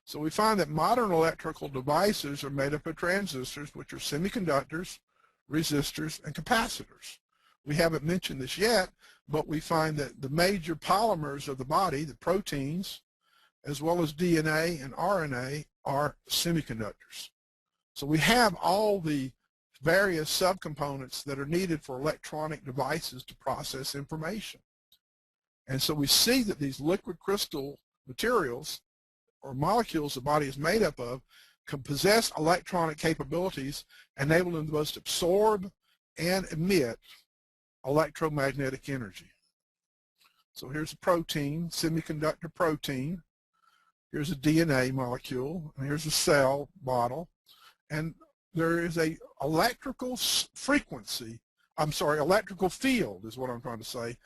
So we find that modern electrical devices are made up of transistors, which are semiconductors, resistors, and capacitors. We haven't mentioned this yet, but we find that the major polymers of the body, the proteins, as well as DNA and RNA, are semiconductors. So we have all the various subcomponents that are needed for electronic devices to process information. And so we see that these liquid crystal materials or molecules the body is made up of can possess electronic capabilities, enabling them to both absorb and emit electromagnetic energy. So here's a protein, semiconductor protein. Here's a DNA molecule, and here's a cell model. And there is a electrical frequency, electrical field is what I'm trying to say,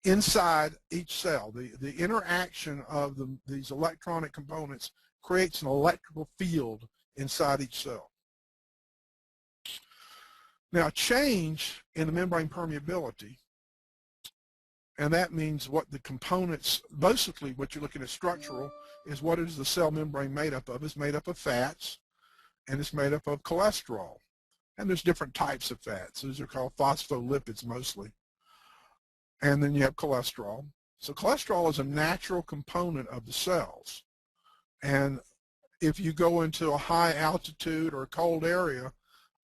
inside each cell. The interaction of these electronic components creates an electrical field inside each cell. Now, change in the membrane permeability, and that means what the components, basically what you're looking at structural, is what is the cell membrane made up of. It's made up of fats, and it's made up of cholesterol. And there's different types of fats. These are called phospholipids mostly. And then you have cholesterol. So cholesterol is a natural component of the cells. And if you go into a high altitude or a cold area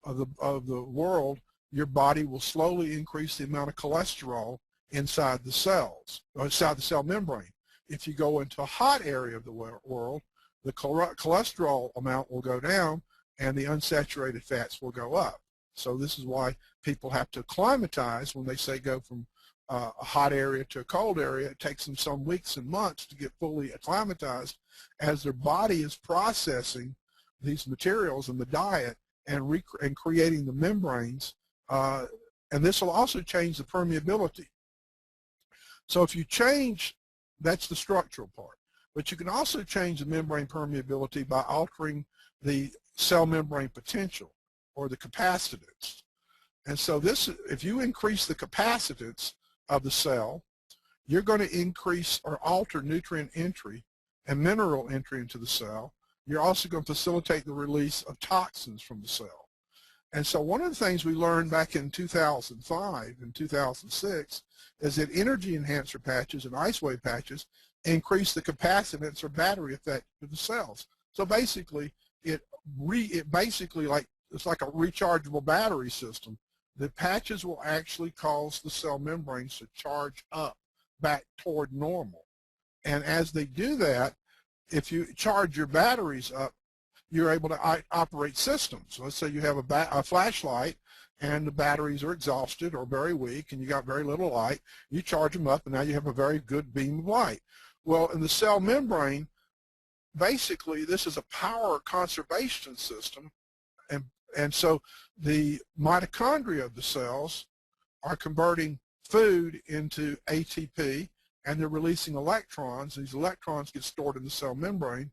of the world, your body will slowly increase the amount of cholesterol inside the cells, or inside the cell membrane. If you go into a hot area of the world, the cholesterol amount will go down and the unsaturated fats will go up. So this is why people have to acclimatize when they say go from a hot area to a cold area. It takes them some weeks and months to get fully acclimatized as their body is processing these materials in the diet and creating the membranes. And this will also change the permeability. So if you change, that's the structural part. But you can also change the membrane permeability by altering the cell membrane potential or the capacitance. And so this, if you increase the capacitance of the cell, you're going to increase or alter nutrient entry and mineral entry into the cell. You're also going to facilitate the release of toxins from the cell. And so one of the things we learned back in 2005 and 2006 is that energy enhancer patches and ice wave patches increase the capacitance or battery effect of the cells. So basically, it's like a rechargeable battery system. The patches will actually cause the cell membranes to charge up back toward normal. And as they do that, if you charge your batteries up, you're able to operate systems. Let's say you have a flashlight and the batteries are exhausted or very weak and you got very little light. You charge them up and now you have a very good beam of light. Well, in the cell membrane, basically this is a power conservation system, and so the mitochondria of the cells are converting food into ATP and they're releasing electrons. These electrons get stored in the cell membrane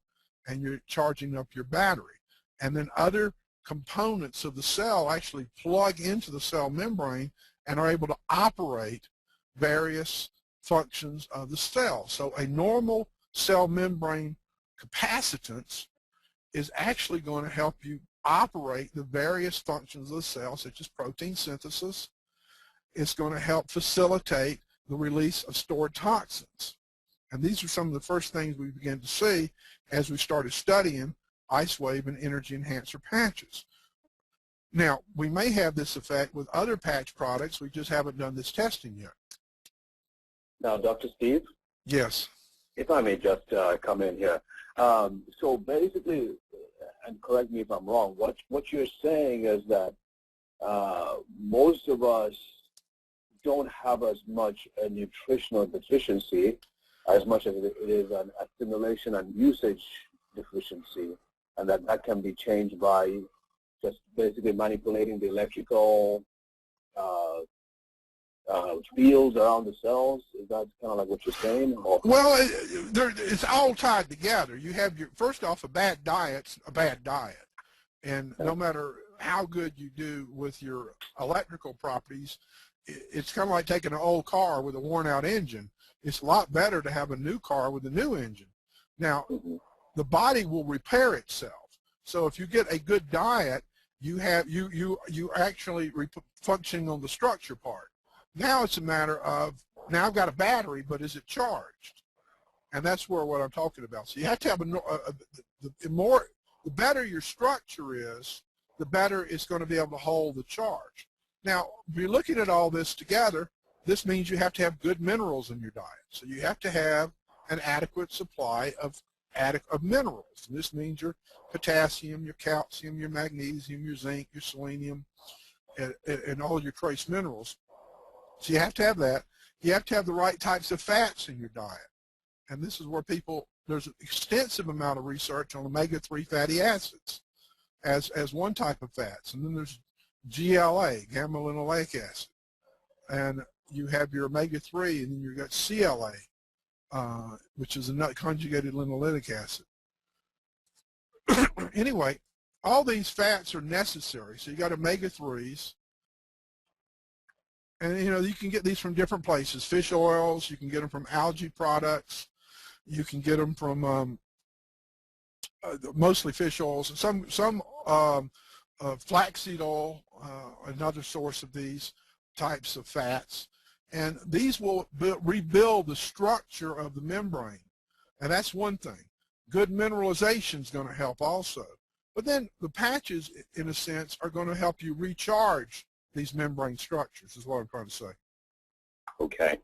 and you're charging up your battery. And then other components of the cell actually plug into the cell membrane and are able to operate various functions of the cell. So a normal cell membrane capacitance is actually going to help you operate the various functions of the cell, such as protein synthesis. It's going to help facilitate the release of stored toxins. And these are some of the first things we began to see as we started studying ice wave and energy enhancer patches. Now, we may have this effect with other patch products. We just haven't done this testing yet. Now, Dr. Steve? Yes. If I may just come in here. So basically, and correct me if I'm wrong, what you're saying is that most of us don't have as much a nutritional deficiency as much as it is an assimilation and usage deficiency, and that can be changed by just basically manipulating the electrical fields around the cells. Is that kind of like what you're saying? Or? Well, it's all tied together. You have your, first off, a bad diet's a bad diet. And no matter how good you do with your electrical properties, it's kind of like taking an old car with a worn out engine. It's a lot better to have a new car with a new engine. Now, the body will repair itself. So if you get a good diet, you actually functioning on the structure part. Now it's a matter of, now I've got a battery, but is it charged? And that's what I'm talking about. So you have to have the better your structure is, the better it's going to be able to hold the charge. Now, if you're looking at all this together, this means you have to have good minerals in your diet. So you have to have an adequate supply of minerals. And this means your potassium, your calcium, your magnesium, your zinc, your selenium, and all your trace minerals. So you have to have that. You have to have the right types of fats in your diet. And this is where there's an extensive amount of research on omega-3 fatty acids as one type of fats. And then there's GLA, gamma-linoleic acid. And you have your omega-3, and then you've got CLA, which is a conjugated linoleic acid. Anyway, all these fats are necessary. So you got omega-3s, and you can get these from different places. Fish oils, you can get them from algae products, you can get them from mostly fish oils, and some flaxseed oil, another source of these types of fats. And these will rebuild the structure of the membrane. And that's one thing. Good mineralization is going to help also. But then the patches, in a sense, are going to help you recharge these membrane structures, is what I'm trying to say. Okay.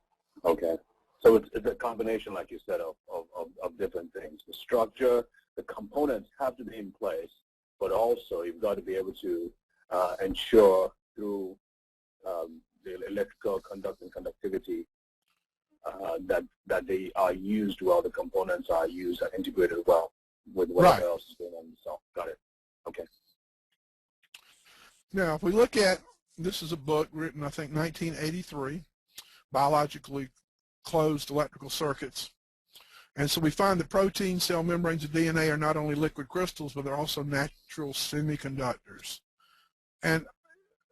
Okay. So it's a combination, like you said, of different things. The structure, the components have to be in place, but also you've got to be able to ensure through the electrical conductivity that they are used well, the components are used and integrated well with whatever else is going on in the cell. Got it. Okay. Now, if we look at, this is a book written, I think, 1983, Biologically Closed Electrical Circuits. And so we find that proteins, cell membranes, and DNA are not only liquid crystals, but they're also natural semiconductors. And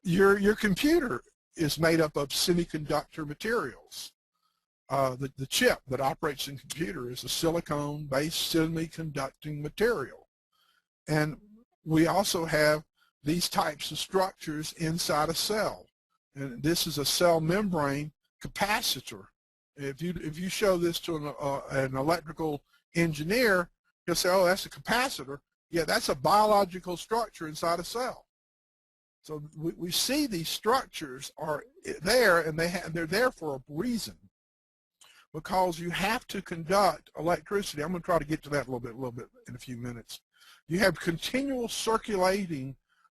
your computer is made up of semiconductor materials. The chip that operates in computer is a silicone-based semiconducting material. And we also have these types of structures inside a cell. And this is a cell membrane capacitor. If you show this to an electrical engineer, he'll say, oh, that's a capacitor. Yeah, that's a biological structure inside a cell. So we see these structures are there, and they're there for a reason, because you have to conduct electricity. I'm going to try to get to that a little bit in a few minutes. You have continual circulating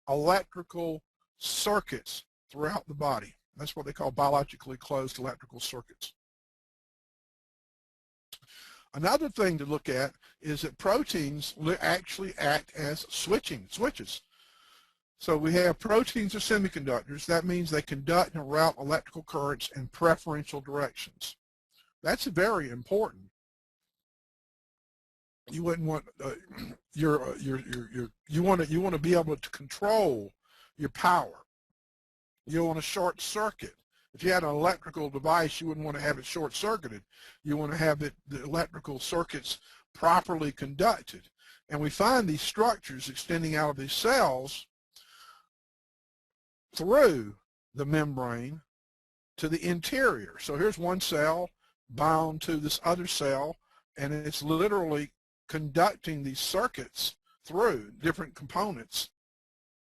electrical circuits throughout the body. That's what they call biologically closed electrical circuits. Another thing to look at is that proteins actually act as switches. So we have proteins are semiconductors. That means they conduct and route electrical currents in preferential directions. That's very important. You wouldn't want you want to be able to control your power. You don't want to short circuit. If you had an electrical device, you wouldn't want to have it short circuited. You want to have the electrical circuits properly conducted. And we find these structures extending out of these cells through the membrane to the interior. So here's one cell bound to this other cell, and it's literally conducting these circuits through different components.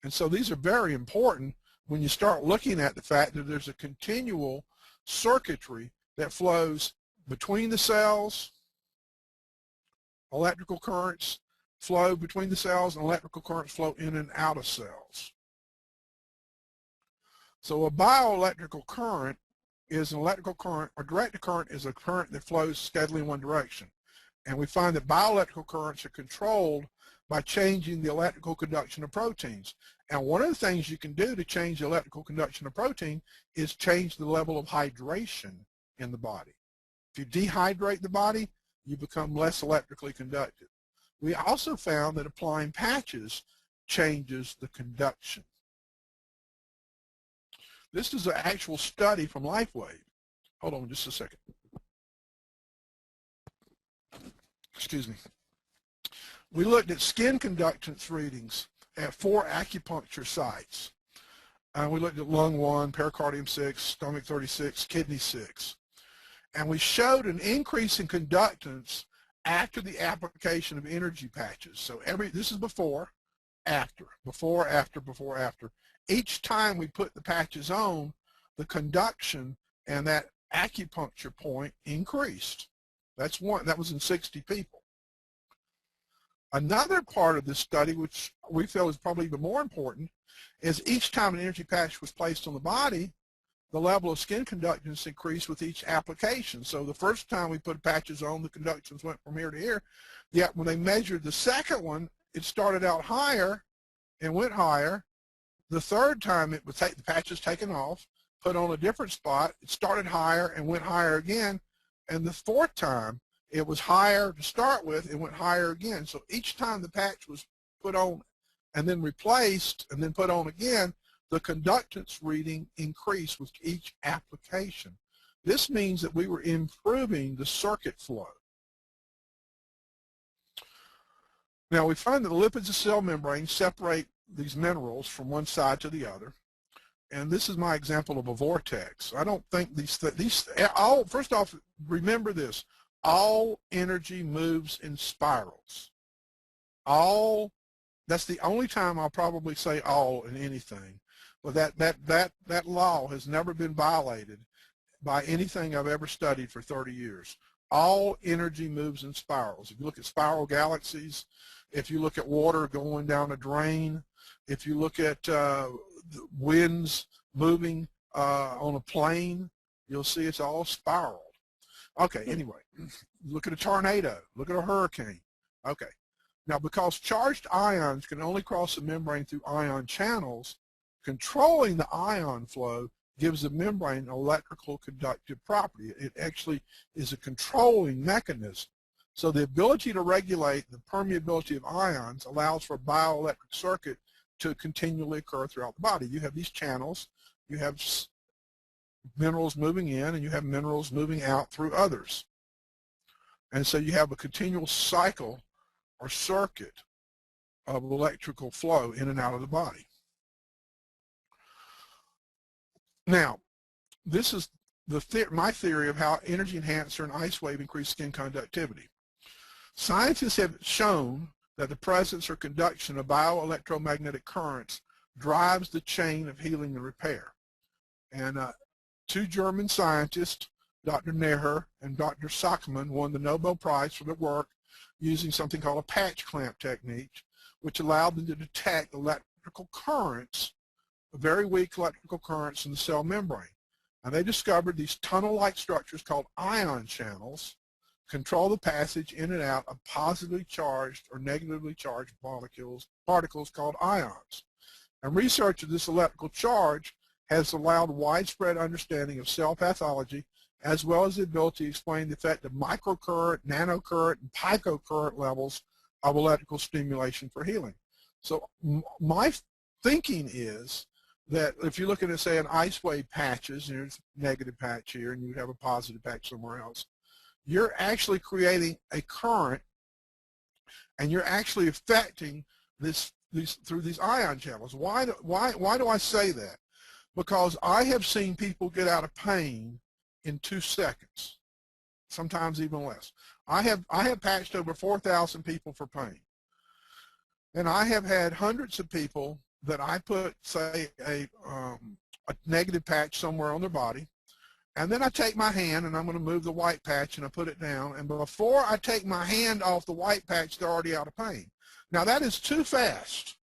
And so these are very important when you start looking at the fact that there's a continual circuitry that flows between the cells, electrical currents flow between the cells, and electrical currents flow in and out of cells. So a bioelectrical current is an electrical current, or direct current is a current that flows steadily in one direction. And we find that bioelectrical currents are controlled by changing the electrical conduction of proteins. And one of the things you can do to change the electrical conduction of protein is change the level of hydration in the body. If you dehydrate the body, you become less electrically conductive. We also found that applying patches changes the conduction. This is an actual study from LifeWave. Hold on just a second. Excuse me. We looked at skin conductance readings at 4 acupuncture sites. We looked at lung 1, pericardium 6, stomach 36, kidney 6. And we showed an increase in conductance after the application of energy patches. So this is before, after, before, after, before, after. Each time we put the patches on, the conduction and that acupuncture point increased. That's one. That was in 60 people. Another part of this study, which we feel is probably even more important, is each time an energy patch was placed on the body, the level of skin conductance increased with each application. So the first time we put patches on, the conductance went from here to here. Yet when they measured the second one, it started out higher and went higher. The third time it was the patches taken off, put on a different spot. It started higher and went higher again. And the fourth time, it was higher to start with, it went higher again. So each time the patch was put on and then replaced and then put on again, the conductance reading increased with each application. This means that we were improving the circuit flow. Now we find that the lipids of cell membrane separate these minerals from one side to the other. And this is my example of a vortex. I don't think first off, remember this, all energy moves in spirals. That's the only time I'll probably say all in anything. But that law has never been violated by anything I've ever studied for 30 years. All energy moves in spirals. If you look at spiral galaxies, if you look at water going down a drain, if you look at winds moving on a plane, you'll see it's all spiraled. Okay, anyway, look at a tornado, look at a hurricane. Okay, now because charged ions can only cross the membrane through ion channels, controlling the ion flow gives the membrane an electrical conductive property. It actually is a controlling mechanism. So the ability to regulate the permeability of ions allows for a bioelectric circuit to continually occur throughout the body. You have these channels, you have minerals moving in, and you have minerals moving out through others. And so you have a continual cycle or circuit of electrical flow in and out of the body. Now, this is my theory of how energy enhancer and ice wave increase skin conductivity. Scientists have shown that the presence or conduction of bioelectromagnetic currents drives the chain of healing and repair. And two German scientists, Dr. Neher and Dr. Sackmann, won the Nobel Prize for their work using something called a patch clamp technique, which allowed them to detect electrical currents, very weak electrical currents in the cell membrane. And they discovered these tunnel-like structures called ion channels control the passage in and out of positively charged or negatively charged particles called ions. And research of this electrical charge has allowed widespread understanding of cell pathology, as well as the ability to explain the effect of microcurrent, nanocurrent, and picocurrent levels of electrical stimulation for healing. So my thinking is that if you're looking at, say, an ice wave patches, and there's a negative patch here, and you have a positive patch somewhere else, you're actually creating a current, and you're actually affecting this through these ion channels. Why do I say that? Because I have seen people get out of pain in 2 seconds, sometimes even less. I have patched over 4,000 people for pain, and I have had hundreds of people that I put, say, a negative patch somewhere on their body, and then I take my hand and I'm going to move the white patch and I put it down, and before I take my hand off the white patch, they're already out of pain. Now that is too fast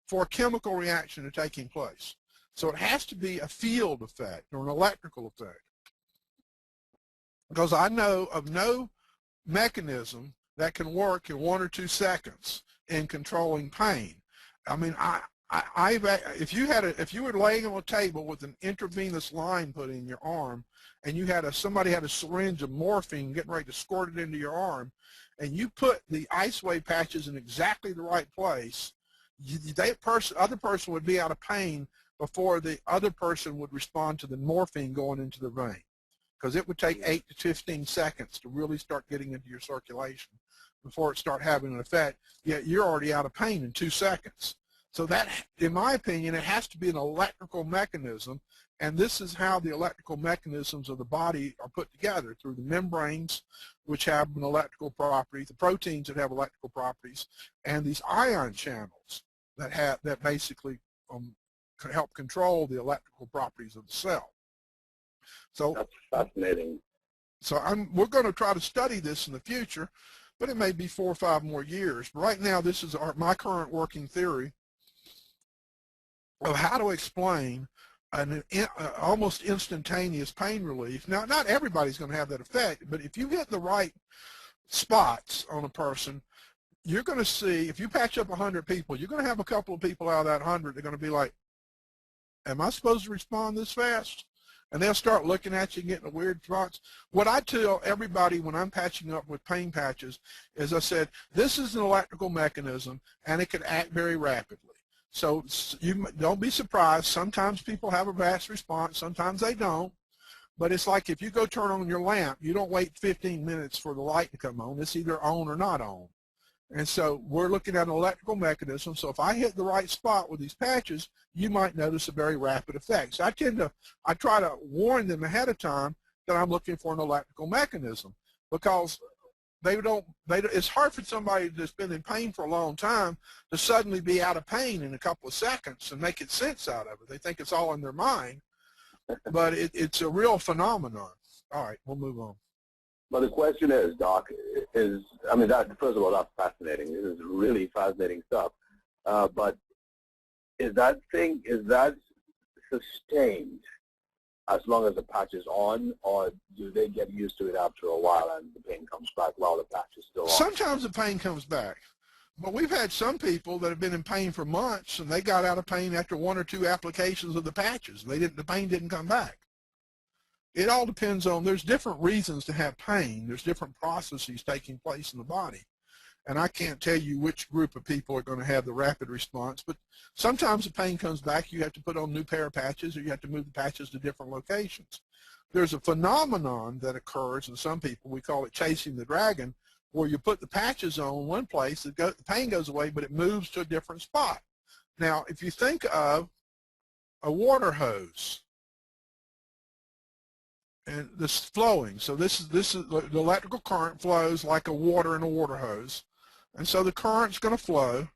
for a chemical reaction to taking place. So it has to be a field effect or an electrical effect, because I know of no mechanism that can work in 1 or 2 seconds in controlling pain. I mean, if you were laying on a table with an intravenous line put in your arm, and you had somebody had a syringe of morphine getting ready to squirt it into your arm, and you put the ice wave patches in exactly the right place, other person would be out of pain before the other person would respond to the morphine going into the vein, because it would take 8 to 15 seconds to really start getting into your circulation before it start having an effect, yet you're already out of pain in 2 seconds. So that, in my opinion, it has to be an electrical mechanism, and this is how the electrical mechanisms of the body are put together, through the membranes, which have an electrical property, the proteins that have electrical properties, and these ion channels that basically help control the electrical properties of the cell. So that's fascinating. So we're going to try to study this in the future, but it may be 4 or 5 more years. But right now, this is my current working theory of how to explain an almost instantaneous pain relief. Now, not everybody's going to have that effect, but if you hit the right spots on a person, you're going to see, if you patch up 100 people, you're going to have a couple of people out of that 100 that are going to be like, am I supposed to respond this fast? and they'll start looking at you and getting a weird response. What I tell everybody when I'm patching up with pain patches is I said, this is an electrical mechanism and it can act very rapidly. So you don't be surprised. Sometimes people have a fast response, sometimes they don't. But it's like if you go turn on your lamp, you don't wait 15 minutes for the light to come on. It's either on or not on. And so we're looking at an electrical mechanism. So if I hit the right spot with these patches, you might notice a very rapid effect. So I try to warn them ahead of time that I'm looking for an electrical mechanism, because it's hard for somebody that's been in pain for a long time to suddenly be out of pain in a couple of seconds and make sense out of it. They think it's all in their mind, but it's a real phenomenon. All right, we'll move on. But the question is, Doc, first of all, that's fascinating. This is really fascinating stuff. But is that sustained as long as the patch is on, or do they get used to it after a while and the pain comes back while the patch is still on? Sometimes the pain comes back. But we've had some people that have been in pain for months, and they got out of pain after 1 or 2 applications of the patches. The pain didn't come back. It all depends on, there's different reasons to have pain. There's different processes taking place in the body. And I can't tell you which group of people are going to have the rapid response, but sometimes the pain comes back. You have to put on a new pair of patches, or you have to move the patches to different locations. There's a phenomenon that occurs in some people, we call it chasing the dragon, where you put the patches on one place, the pain goes away, but it moves to a different spot. Now, if you think of a water hose, and this is flowing, so this is the electrical current flows like a water in a water hose, and so the current's going to flow,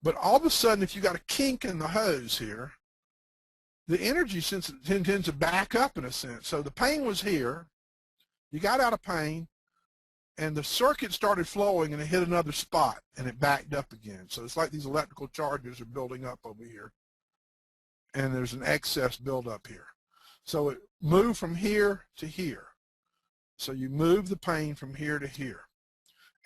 but all of a sudden, if you got a kink in the hose here, the energy tends to back up in a sense. So the pain was here, you got out of pain, and the circuit started flowing, and it hit another spot, and it backed up again. So it's like these electrical charges are building up over here, and there's an excess buildup here. So it moved from here to here. So you move the pain from here to here.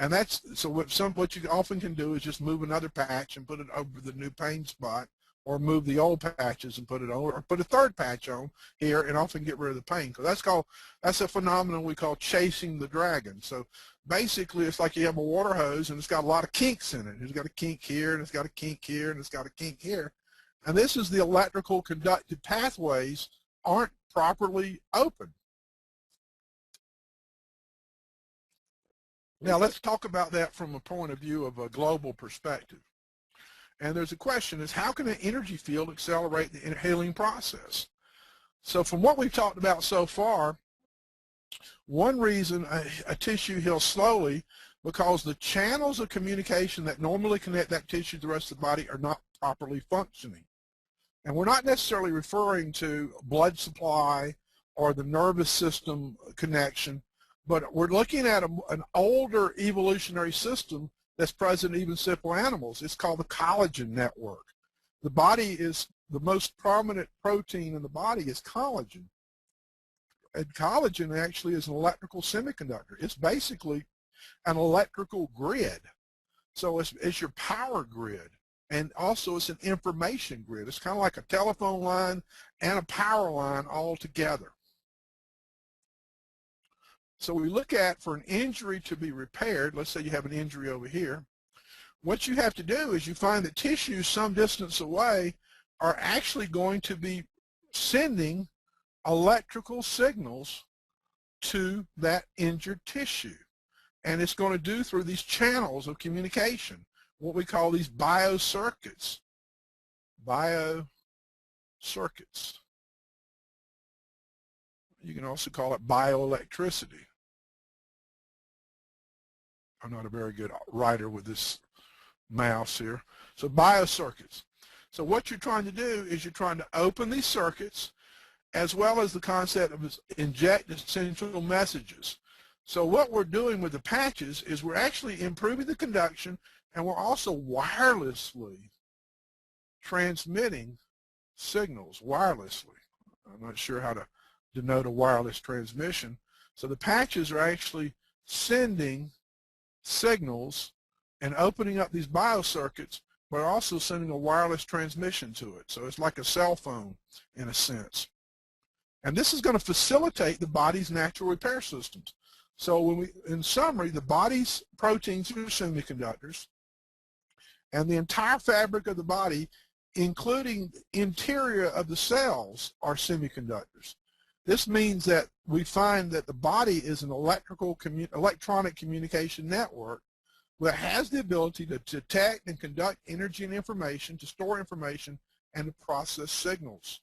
And that's, so what you often can do is just move another patch and put it over the new pain spot, or move the old patches and put it on, or put a third patch on here and often get rid of the pain. Because that's a phenomenon we call chasing the dragon. So basically it's like you have a water hose and it's got a lot of kinks in it. It's got a kink here, and it's got a kink here, and it's got a kink here. And this is the electrical conductive pathways aren't properly open. Now let's talk about that from a point of view of a global perspective. And there's a question is, how can an energy field accelerate the healing process? So from what we've talked about so far, one reason a tissue heals slowly, because the channels of communication that normally connect that tissue to the rest of the body are not properly functioning. And we're not necessarily referring to blood supply or the nervous system connection, but we're looking at an older evolutionary system that's present in even simple animals. It's called the collagen network. The body is, the most prominent protein in the body is collagen. And collagen actually is an electrical semiconductor. It's basically an electrical grid. So it's your power grid. And also it's an information grid. It's kind of like a telephone line and a power line all together. So we look at, for an injury to be repaired, let's say you have an injury over here, what you have to do is you find that tissues some distance away are actually going to be sending electrical signals to that injured tissue. And it's going to do through these channels of communication, what we call these biocircuits. Biocircuits. You can also call it bioelectricity. I'm not a very good writer with this mouse here. So biocircuits. So what you're trying to do is you're trying to open these circuits, as well as the concept of inject essential messages. So what we're doing with the patches is we're actually improving the conduction, and we're also wirelessly transmitting signals wirelessly. I'm not sure how to denote a wireless transmission. So the patches are actually sending signals and opening up these biocircuits, but also sending a wireless transmission to it. So it's like a cell phone in a sense. And this is going to facilitate the body's natural repair systems. So when in summary, the body's proteins are semiconductors, and the entire fabric of the body, including the interior of the cells, are semiconductors. This means that we find that the body is an electronic communication network that has the ability to detect and conduct energy and information, to store information, and to process signals.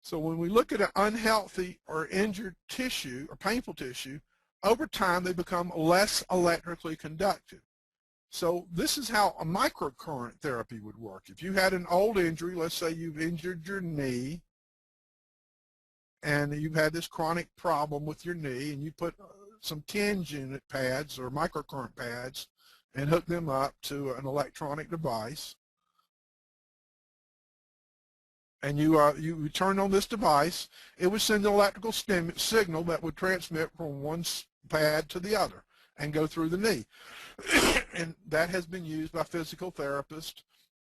So when we look at an unhealthy or injured tissue or painful tissue, over time they become less electrically conductive. So this is how a microcurrent therapy would work. If you had an old injury, let's say you've injured your knee, and you've had this chronic problem with your knee, and you put some 10-unit pads or microcurrent pads and hook them up to an electronic device, and you turn on this device, it would send an electrical signal that would transmit from one pad to the other and go through the knee. And that has been used by physical therapists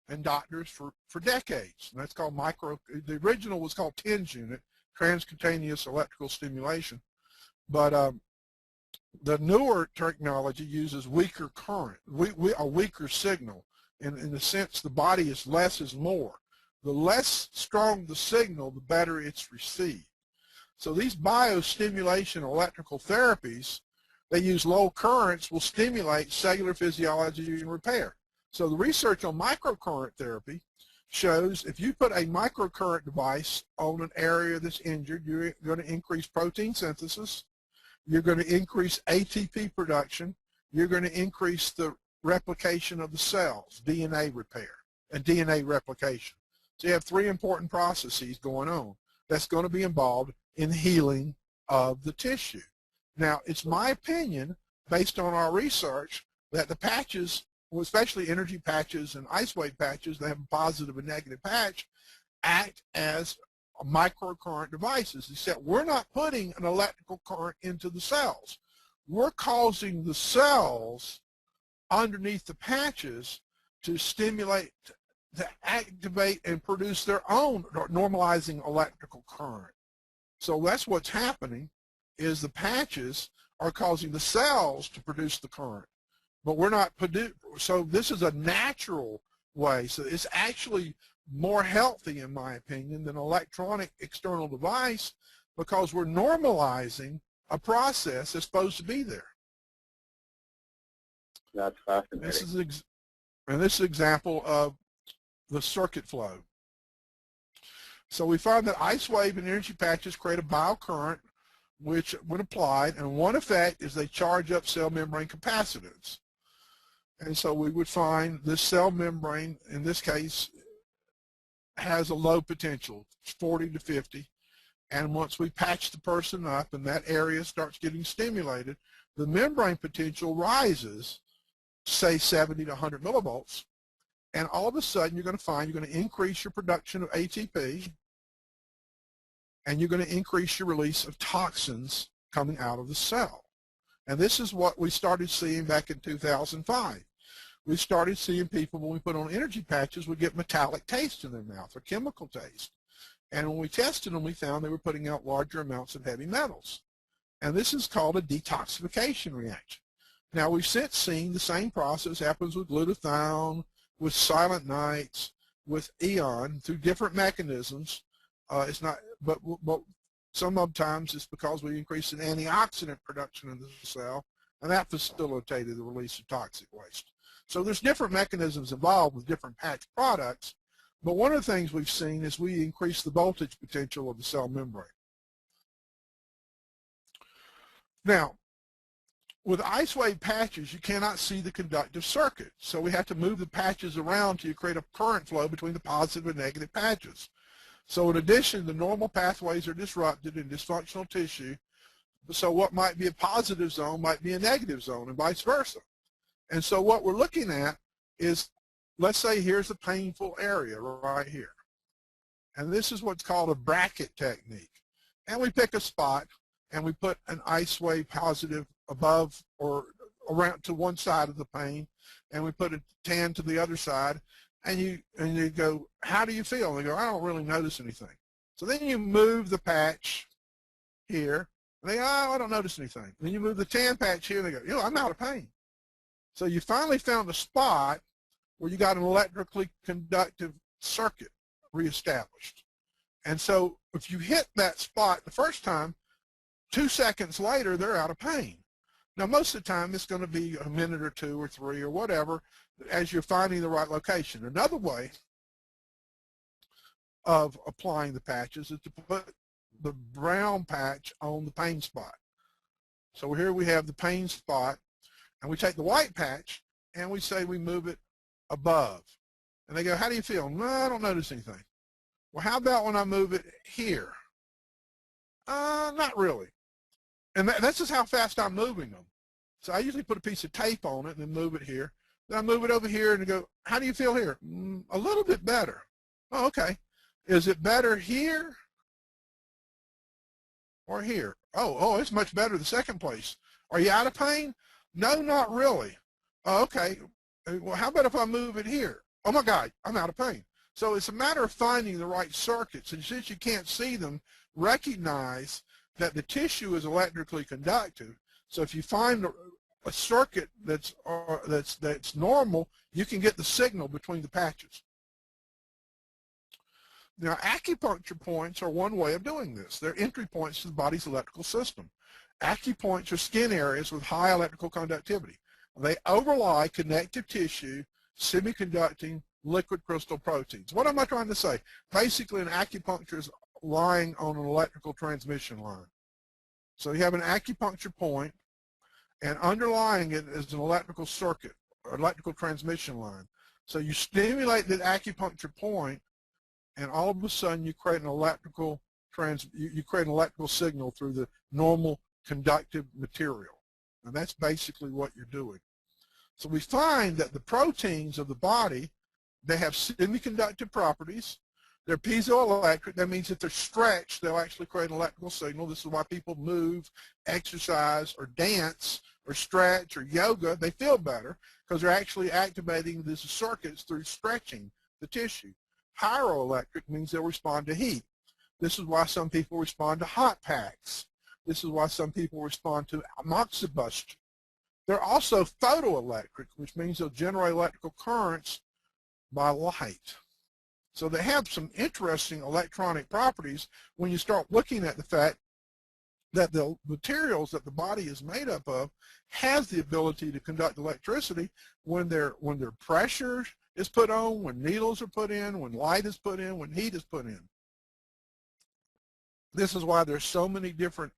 and doctors for decades. And that's called the original was called TENS unit, transcutaneous electrical stimulation. But the newer technology uses weaker current, a weaker signal. In the sense the body is less is more. The less strong the signal, the better it's received. So these biostimulation electrical therapies, they use low currents, will stimulate cellular physiology and repair. So the research on microcurrent therapy shows if you put a microcurrent device on an area that's injured, you're going to increase protein synthesis, you're going to increase ATP production, you're going to increase the replication of the cells, DNA repair, and DNA replication. So you have three important processes going on that's going to be involved in healing of the tissue. Now, it's my opinion, based on our research, that the patches, especially energy patches and ice wave patches that have a positive and negative patch, act as microcurrent devices, except we're not putting an electrical current into the cells. We're causing the cells underneath the patches to stimulate, to activate and produce their own normalizing electrical current. So that's what's happening, is the patches are causing the cells to produce the current. But we're not so this is a natural way. So it's actually more healthy, in my opinion, than an electronic external device, because we're normalizing a process that's supposed to be there. That's fascinating. This is an example of the circuit flow. So we find that ice wave and energy patches create a biocurrent which, when applied, and one effect is they charge up cell membrane capacitance. And so we would find this cell membrane, in this case, has a low potential, 40 to 50. And once we patch the person up and that area starts getting stimulated, the membrane potential rises, say 70 to 100 millivolts. And all of a sudden, you're going to find you're going to increase your production of ATP, and you're going to increase your release of toxins coming out of the cell. And this is what we started seeing back in 2005. We started seeing people, when we put on energy patches, would get metallic taste in their mouth, or chemical taste. And when we tested them, we found they were putting out larger amounts of heavy metals. And this is called a detoxification reaction. Now, we've since seen the same process happens with glutathione, with silent nights, with Eon, through different mechanisms. It's not, but sometimes it's because we increase an antioxidant production in the cell, and that facilitated the release of toxic waste. So there's different mechanisms involved with different patch products, but one of the things we've seen is we increase the voltage potential of the cell membrane. Now, with ice wave patches, you cannot see the conductive circuit, so we have to move the patches around to create a current flow between the positive and negative patches. So in addition, the normal pathways are disrupted in dysfunctional tissue, so what might be a positive zone might be a negative zone, and vice versa. And so what we're looking at is, let's say here's a painful area right here. And this is what's called a bracket technique. And we pick a spot, and we put an ice wave positive above or around to one side of the pain, and we put a tan to the other side, and you go, how do you feel? And they go, I don't really notice anything. So then you move the patch here, and they go, oh, I don't notice anything. Then you move the tan patch here, and they go, yo, I'm out of pain. So you finally found a spot where you got an electrically conductive circuit reestablished. And so if you hit that spot the first time, 2 seconds later, they're out of pain. Now, most of the time, it's going to be a minute or 2 or 3 or whatever as you're finding the right location. Another way of applying the patches is to put the brown patch on the pain spot. So here we have the pain spot, and we take the white patch, and we say we move it above. And they go, how do you feel? No, I don't notice anything. Well, how about when I move it here? Not really. And that's just how fast I'm moving them. So I usually put a piece of tape on it and then move it here. Then I move it over here and go, how do you feel here? A little bit better. Oh, okay. Is it better here or here? Oh, it's much better the second place. Are you out of pain? No, not really. Oh, okay. Well, how about if I move it here? Oh my God, I'm out of pain. So it's a matter of finding the right circuits, and since you can't see them, recognize that the tissue is electrically conductive. So if you find a circuit that's normal, you can get the signal between the patches. Now, acupuncture points are one way of doing this. They're entry points to the body's electrical system. Acupoints are skin areas with high electrical conductivity. They overlie connective tissue, semiconducting liquid crystal proteins. What am I trying to say? Basically, an acupuncture is lying on an electrical transmission line. So you have an acupuncture point, and underlying it is an electrical circuit, or electrical transmission line. So you stimulate the acupuncture point, and all of a sudden you create an electrical signal through the normal conductive material. And that's basically what you're doing. So we find that the proteins of the body, they have semiconductive properties. They're piezoelectric. That means if they're stretched, they'll actually create an electrical signal. This is why people move, exercise, or dance, or stretch, or yoga. They feel better because they're actually activating these circuits through stretching the tissue. Pyroelectric means they'll respond to heat. This is why some people respond to hot packs. This is why some people respond to moxibustion. They're also photoelectric, which means they'll generate electrical currents by light. So they have some interesting electronic properties when you start looking at the fact that the materials that the body is made up of has the ability to conduct electricity when their pressure is put on, when needles are put in, when light is put in, when heat is put in. This is why there's so many different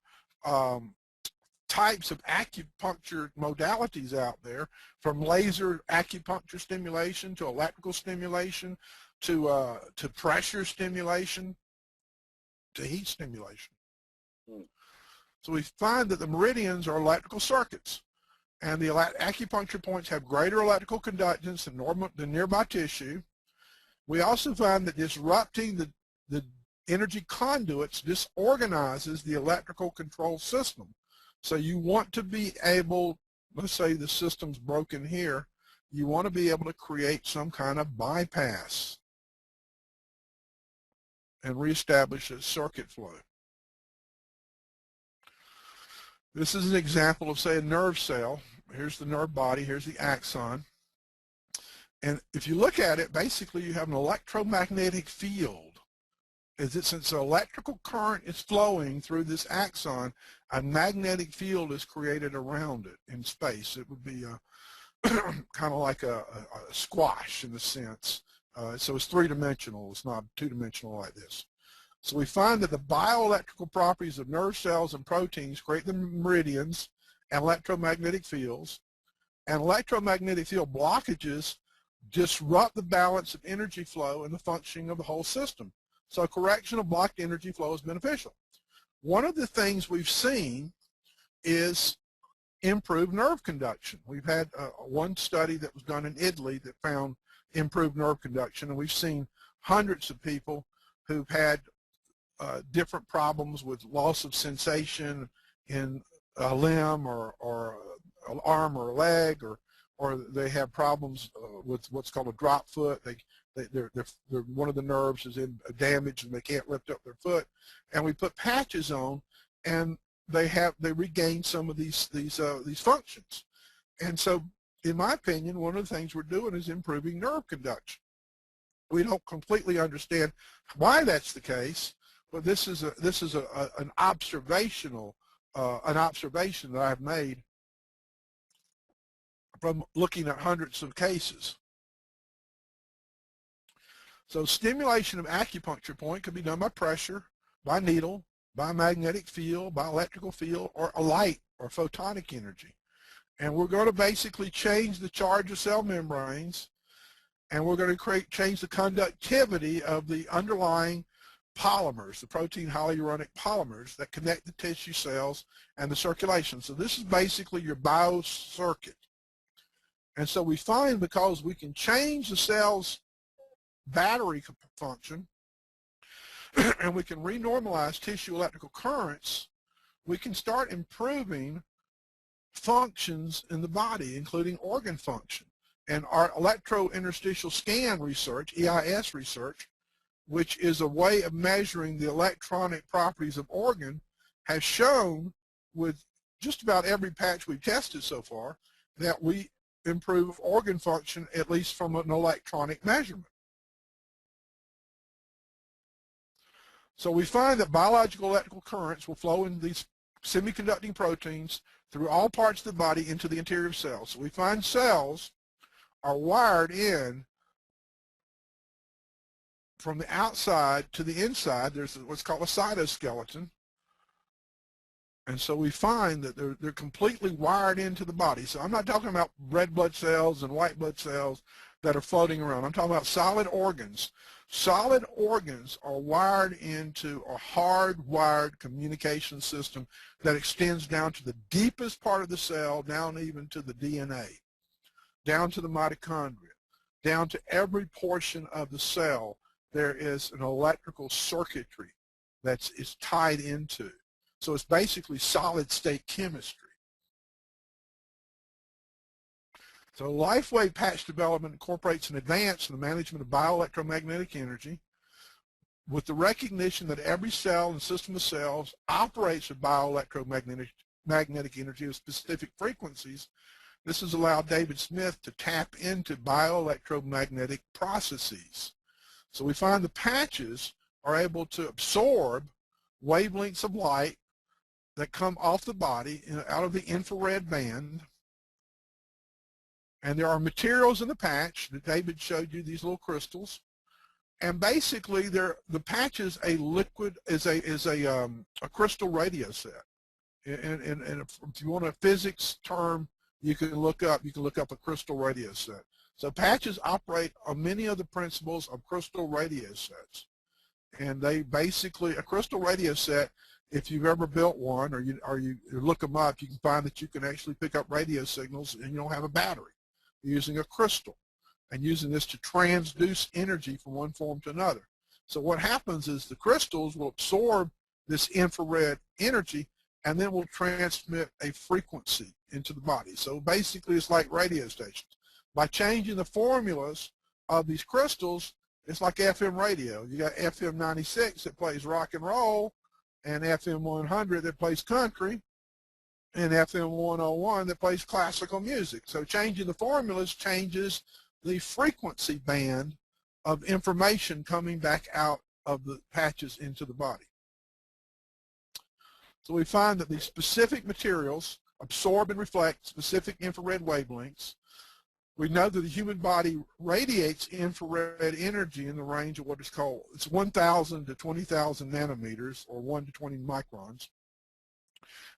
types of acupuncture modalities out there, from laser acupuncture stimulation to electrical stimulation to pressure stimulation to heat stimulation. So we find that the meridians are electrical circuits, and the acupuncture points have greater electrical conductance than nearby tissue. We also find that disrupting the energy conduits disorganizes the electrical control system. So you want to be able, let's say the system's broken here, you want to be able to create some kind of bypass and reestablish a circuit flow. This is an example of, say, a nerve cell. Here's the nerve body, here's the axon. And if you look at it, basically you have an electromagnetic field. Since the electrical current is flowing through this axon, a magnetic field is created around it in space. It would be kind of like a squash in a sense. So it's three-dimensional. It's not two-dimensional like this. So we find that the bioelectrical properties of nerve cells and proteins create the meridians and electromagnetic fields. And electromagnetic field blockages disrupt the balance of energy flow and the functioning of the whole system. So correction of blocked energy flow is beneficial. One of the things we've seen is improved nerve conduction. We've had one study that was done in Italy that found improved nerve conduction, and we've seen hundreds of people who've had different problems with loss of sensation in a limb or an arm or a leg or or they have problems with what's called a drop foot. They're one of the nerves is in damage and they can't lift up their foot, and we put patches on, and they regain some of these functions. And so, in my opinion, one of the things we're doing is improving nerve conduction. We don't completely understand why that's the case, but this is an observation that I've made from looking at hundreds of cases. So stimulation of acupuncture point could be done by pressure, by needle, by magnetic field, by electrical field, or a light or photonic energy. And we're going to basically change the charge of cell membranes, and we're going to change the conductivity of the underlying polymers, the protein hyaluronic polymers that connect the tissue cells and the circulation. So this is basically your biocircuit. And so we find, because we can change the cell's battery function and we can renormalize tissue electrical currents, we can start improving functions in the body, including organ function. And our electrointerstitial scan research, EIS research, which is a way of measuring the electronic properties of organ, has shown with just about every patch we've tested so far that we improve organ function, at least from an electronic measurement. So we find that biological electrical currents will flow in these semiconducting proteins through all parts of the body into the interior cells. So we find cells are wired in from the outside to the inside. There's what's called a cytoskeleton. And so we find that they're completely wired into the body. So I'm not talking about red blood cells and white blood cells that are floating around. I'm talking about solid organs. Solid organs are wired into a hardwired communication system that extends down to the deepest part of the cell, down even to the DNA, down to the mitochondria, down to every portion of the cell. There is an electrical circuitry that is tied into. So it's basically solid state chemistry. So LifeWave patch development incorporates an advance in the management of bioelectromagnetic energy with the recognition that every cell and system of cells operates with bioelectromagnetic energy of specific frequencies. This has allowed David Smith to tap into bioelectromagnetic processes. So we find the patches are able to absorb wavelengths of light that come off the body out of the infrared band. And there are materials in the patch that David showed you, these little crystals. And basically, the patch is a liquid, is a crystal radio set. And if you want a physics term, you can look up a crystal radio set. So patches operate on many of the principles of crystal radio sets. And they basically, a crystal radio set, if you've ever built one or you look them up, you can find that you can actually pick up radio signals and you don't have a battery. You're using a crystal and using this to transduce energy from one form to another. So what happens is the crystals will absorb this infrared energy and then will transmit a frequency into the body. So basically it's like radio stations. By changing the formulas of these crystals, it's like FM radio. You got FM 96 that plays rock and roll, and FM 100 that plays country, and FM 101 that plays classical music. So changing the formulas changes the frequency band of information coming back out of the patches into the body. So we find that these specific materials absorb and reflect specific infrared wavelengths. We know that the human body radiates infrared energy in the range of what is called, it's 1,000 to 20,000 nanometers, or 1 to 20 microns.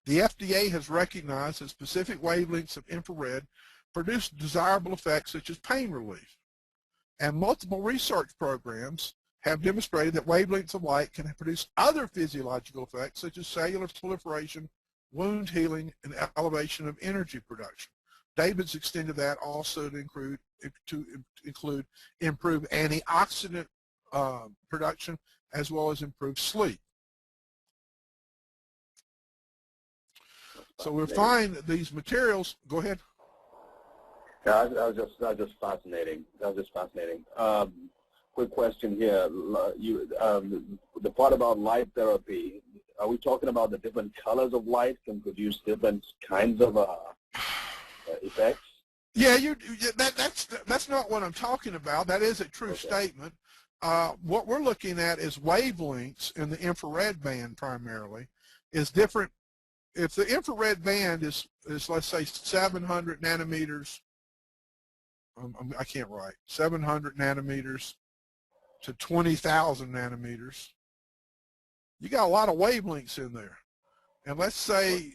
The FDA has recognized that specific wavelengths of infrared produce desirable effects such as pain relief. And multiple research programs have demonstrated that wavelengths of light can produce other physiological effects such as cellular proliferation, wound healing, and elevation of energy production. David's extended that also to include improved antioxidant production as well as improved sleep. So we'll find that these materials, go ahead. Yeah, that was just fascinating. That was just fascinating. Quick question here. The part about light therapy, are we talking about the different colors of light can produce different kinds of effects? Yeah, that's not what I'm talking about. That is a true statement. What we're looking at is wavelengths in the infrared band primarily is different. If the infrared band is let's say 700 nanometers, I can't write, 700 nanometers to 20,000 nanometers, you got a lot of wavelengths in there. And let's say,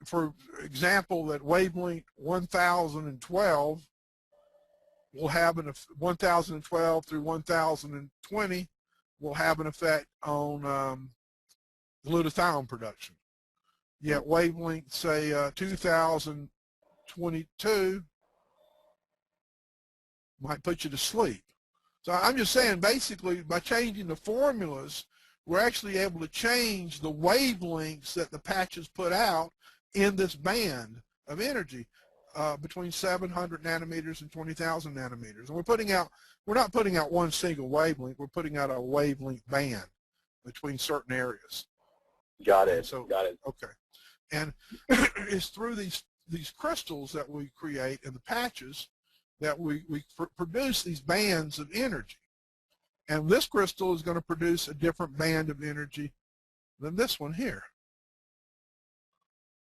for example, that wavelength 1012 will have 1012 through 1020 will have an effect on glutathione production. Yet wavelength, say 2022 might put you to sleep. So I'm just saying, basically, by changing the formulas, we're actually able to change the wavelengths that the patches put out in this band of energy between 700 nanometers and 20,000 nanometers. And we're not putting out one single wavelength, we're putting out a wavelength band between certain areas. Got it. So, got it. Okay. And it's through these crystals that we create in the patches that we produce these bands of energy. And this crystal is going to produce a different band of energy than this one here.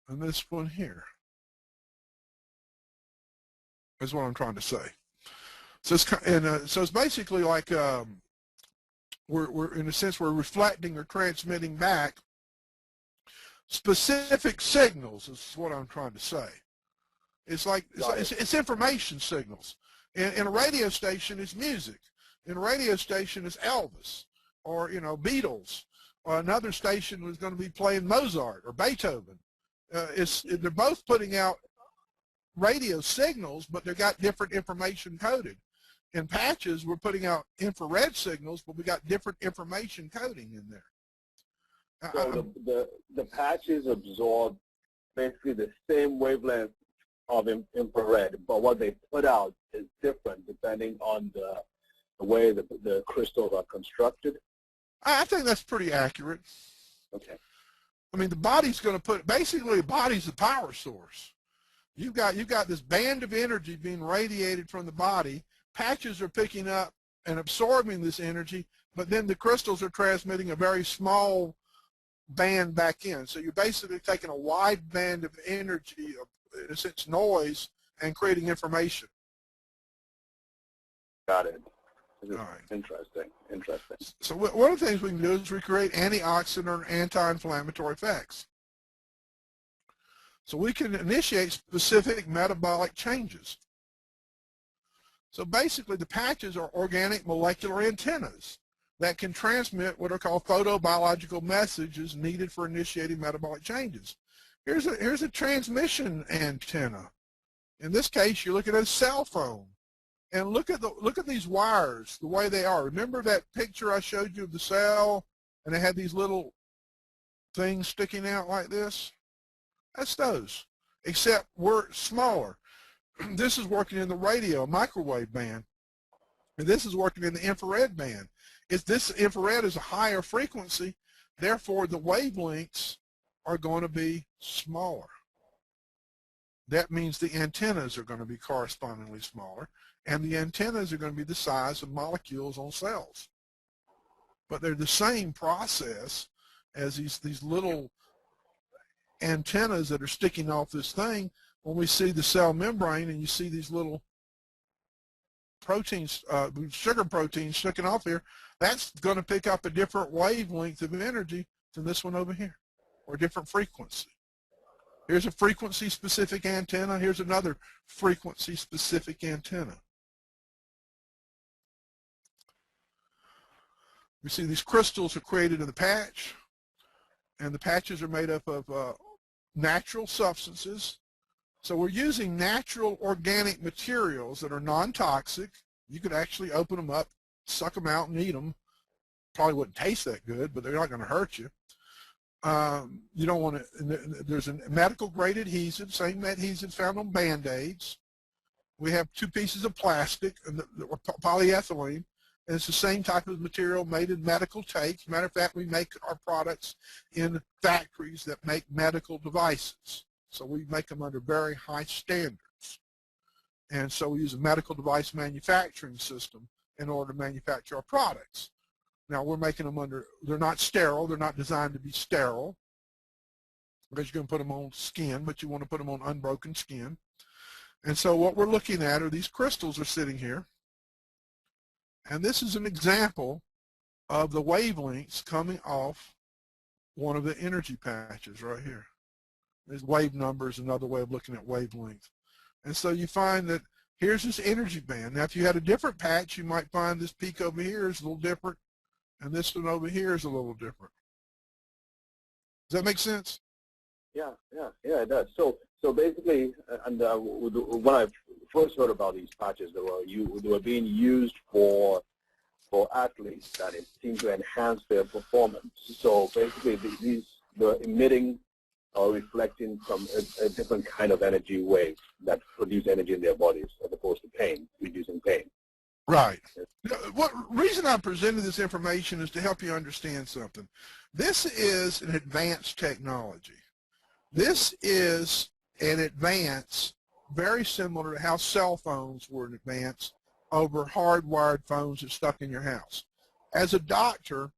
And this one here is what I'm trying to say. So it's basically like we're in a sense we're reflecting or transmitting back specific signals is what I'm trying to say. It's like it's information signals. In a radio station, it's music. In a radio station, it's Elvis, or Beatles. Or another station is going to be playing Mozart or Beethoven. They're both putting out radio signals, but they've got different information coded. In patches, we're putting out infrared signals, but we got different information coding in there. So the patches absorb basically the same wavelength of infrared, but what they put out is different depending on the way the crystals are constructed. I think that's pretty accurate. Okay. I mean, the body's going to basically the body's the power source. You've got this band of energy being radiated from the body. Patches are picking up and absorbing this energy, but then the crystals are transmitting a very small band back in. So you're basically taking a wide band of energy, in a sense noise, and creating information. Got it. All right. Interesting. So one of the things we can do is recreate antioxidant or anti-inflammatory effects. So we can initiate specific metabolic changes. So basically the patches are organic molecular antennas that can transmit what are called photobiological messages needed for initiating metabolic changes. Here's a transmission antenna. In this case, you're looking at a cell phone. And look at these wires, the way they are. Remember that picture I showed you of the cell, and they had these little things sticking out like this? That's those, except we're smaller. This is working in the radio, microwave band, and this is working in the infrared band. This infrared is a higher frequency, therefore the wavelengths are going to be smaller. That means the antennas are going to be correspondingly smaller, and the antennas are going to be the size of molecules on cells. But they're the same process as these little antennas that are sticking off this thing. When we see the cell membrane and you see these little proteins, sugar proteins sticking off here, that's going to pick up a different wavelength of energy than this one over here, or a different frequency. Here's a frequency-specific antenna. Here's another frequency-specific antenna. We see these crystals are created in the patch, and the patches are made up of natural substances. So we're using natural organic materials that are non-toxic. You could actually open them up, suck them out, and eat them. Probably wouldn't taste that good, but they're not going to hurt you. You don't want to. There's a medical grade adhesive, same adhesive found on Band-Aids. we have two pieces of plastic, and polyethylene, and it's the same type of material made in medical tapes. Matter of fact, we make our products in factories that make medical devices. So we make them under very high standards. And so we use a medical device manufacturing system in order to manufacture our products. Now we're making them under, they're not sterile, they're not designed to be sterile, because you're going to put them on skin, but you want to put them on unbroken skin. And so what we're looking at are these crystals are sitting here. And this is an example of the wavelengths coming off one of the energy patches right here. There's wave numbers, another way of looking at wavelength. And so you find that here's this energy band. Now if you had a different patch, you might find this peak over here is a little different, and this one over here is a little different. Does that make sense? Yeah, it does. So basically, and when I first heard about these patches, they were being used for athletes that it seemed to enhance their performance. So basically, these were emitting or reflecting from a different kind of energy wave that produce energy in their bodies, as opposed to pain, reducing pain. Right. What reason I presented this information is to help you understand something. This is an advanced technology. This is an advance very similar to how cell phones were an advance over hardwired phones that stuck in your house. As a doctor,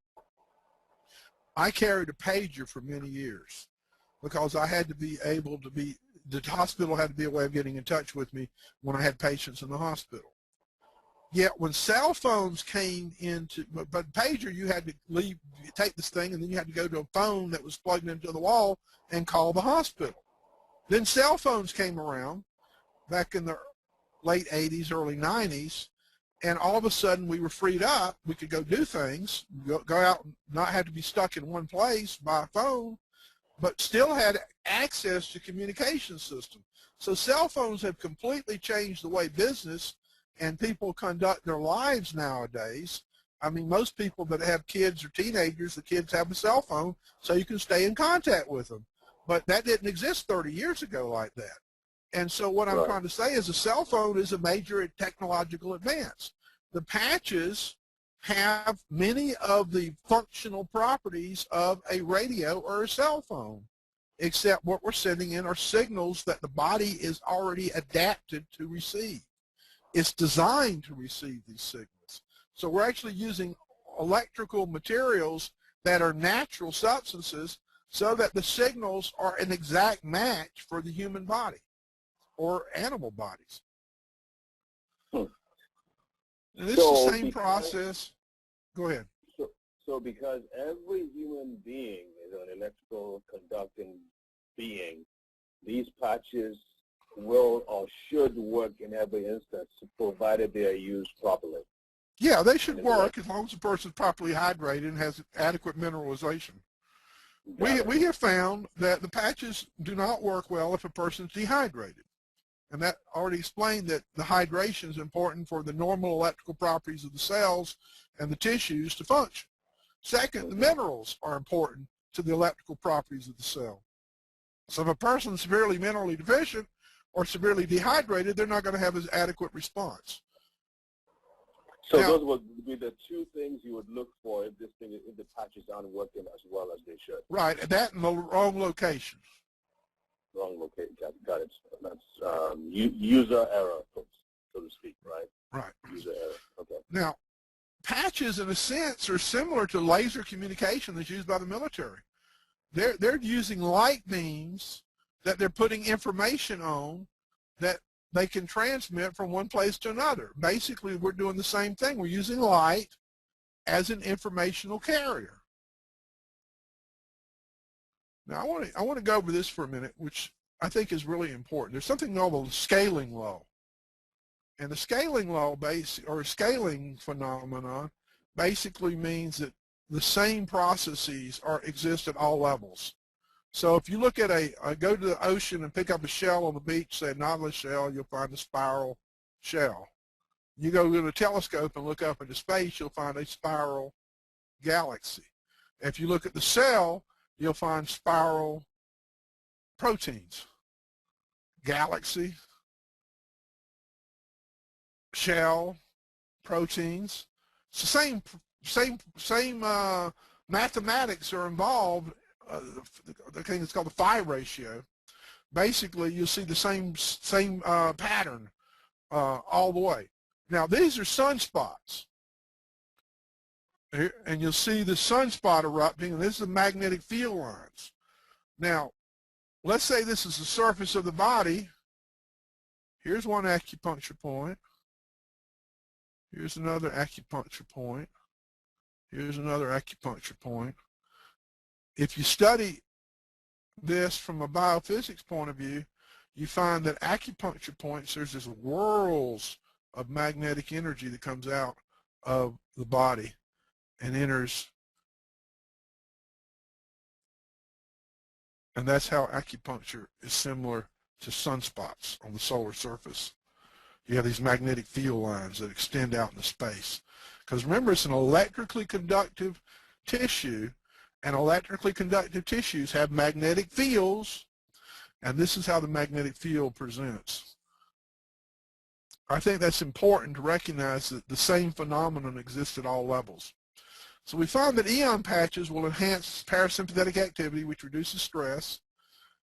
I carried a pager for many years because I had to be able to be, the hospital had to be a way of getting in touch with me when I had patients in the hospital. Yet when cell phones came into, but pager, you had to leave, take this thing, and then you had to go to a phone that was plugged into the wall and call the hospital. Then cell phones came around back in the late 80s, early 90s, and all of a sudden we were freed up. We could go do things, go out and not have to be stuck in one place by phone, but still had access to communication system. So cell phones have completely changed the way business and people conduct their lives nowadays. I mean, most people that have kids or teenagers, the kids have a cell phone so you can stay in contact with them. But that didn't exist 30 years ago like that. And so what I'm trying to say is a cell phone is a major technological advance. The patches have many of the functional properties of a radio or a cell phone, except what we're sending in are signals that the body is already adapted to receive. It's designed to receive these signals. So we're actually using electrical materials that are natural substances so that the signals are an exact match for the human body or animal bodies. And this is the same process. Go ahead. So because every human being is an electrical conducting being, these patches will or should work in every instance, provided they are used properly. Yeah, they should work as long as the person is properly hydrated and has adequate mineralization. We have found that the patches do not work well if a person is dehydrated. And that already explained that the hydration is important for the normal electrical properties of the cells and the tissues to function. Second, the minerals are important to the electrical properties of the cell. So if a person is severely minerally deficient or severely dehydrated, they're not going to have an adequate response. So now, those would be the two things you would look for if the patches aren't working as well as they should. Right, that in the wrong location. Wrong location, got it. That's user error, so to speak, right? Right. User error, okay. Now, patches, in a sense, are similar to laser communication that's used by the military. They're using light beams that they're putting information on that they can transmit from one place to another. Basically, we're doing the same thing. We're using light as an informational carrier. Now, I want to go over this for a minute, which I think is really important. There's something called the scaling law. And the scaling law, or scaling phenomenon, basically means that the same processes exist at all levels. So if you look at go to the ocean and pick up a shell on the beach, say a nautilus shell, you'll find a spiral shell. You go to a telescope and look up into space, you'll find a spiral galaxy. If you look at the cell, you'll find spiral proteins, galaxy, shell, proteins. It's the same mathematics are involved. The thing that's called the phi ratio. Basically, you'll see the same pattern all the way. Now, these are sunspots. Here, and you'll see the sunspot erupting, and this is the magnetic field lines. Now, let's say this is the surface of the body. Here's one acupuncture point. Here's another acupuncture point. Here's another acupuncture point. If you study this from a biophysics point of view, you find that acupuncture points, there's this whirls of magnetic energy that comes out of the body and enters. And that's how acupuncture is similar to sunspots on the solar surface. You have these magnetic field lines that extend out into space. Because remember, it's an electrically conductive tissue, and electrically conductive tissues have magnetic fields, and this is how the magnetic field presents. I think that's important to recognize that the same phenomenon exists at all levels. So we found that ion patches will enhance parasympathetic activity, which reduces stress,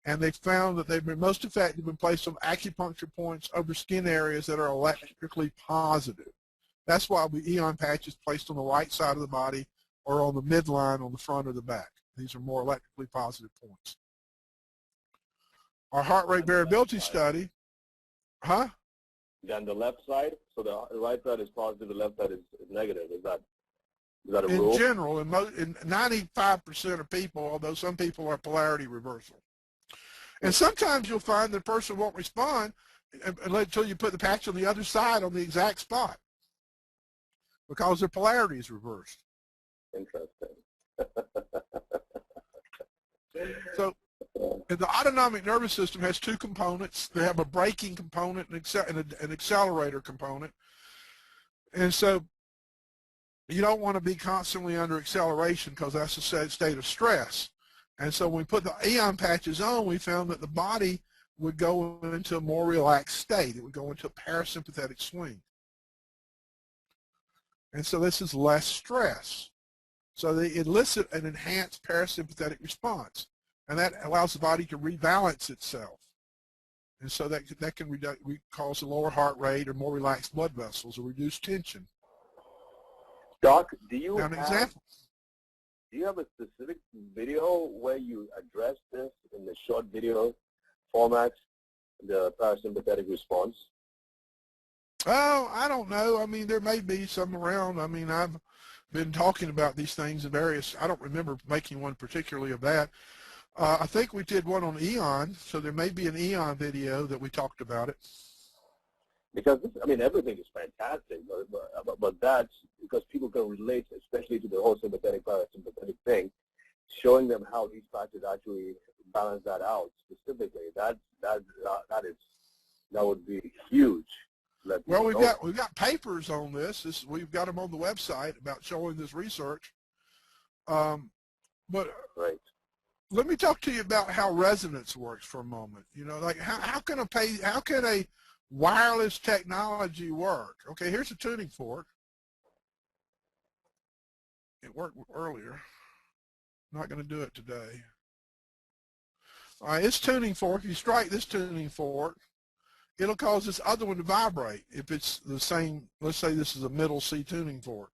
and they found that they've been most effective when placed on acupuncture points over skin areas that are electrically positive. That's why ion patches placed on the right side of the body or on the midline on the front or the back. These are more electrically positive points. Our heart rate variability study, Then the left side, so the right side is positive, the left side is negative. Is that a in rule? general, in 95% of people, although some people are polarity reversal. And sometimes you'll find the person won't respond until you put the patch on the other side on the exact spot because their polarity is reversed. Interesting. So the autonomic nervous system has two components. They have a braking component and an accelerator component. And so you don't want to be constantly under acceleration because that's a state of stress. And so when we put the ion patches on, we found that the body would go into a more relaxed state. It would go into a parasympathetic swing. And so this is less stress. So they elicit an enhanced parasympathetic response. And that allows the body to rebalance itself. And so that can cause a lower heart rate or more relaxed blood vessels or reduced tension. Doc, do you Now, have a specific video where you address this in the short video format, the parasympathetic response? Oh, I don't know. I mean, there may be some around. I mean, I've been talking about these things in various, I don't remember making one particularly of that. I think we did one on Eon, so there may be an Eon video that we talked about it. Because, I mean, everything is fantastic, but that's because people can relate, especially to the whole sympathetic parasympathetic thing, showing them how these patches actually balance that out specifically. That would be huge. Well, we've got papers on this. We've got them on the website about showing this research. But right. Let me talk to you about how resonance works for a moment. You know, like how can a wireless technology work? Okay, here's a tuning fork. It worked earlier. I'm not going to do it today. All right, it's tuning fork. If you strike this tuning fork, it'll cause this other one to vibrate if it's the same. Let's say this is a middle C tuning fork.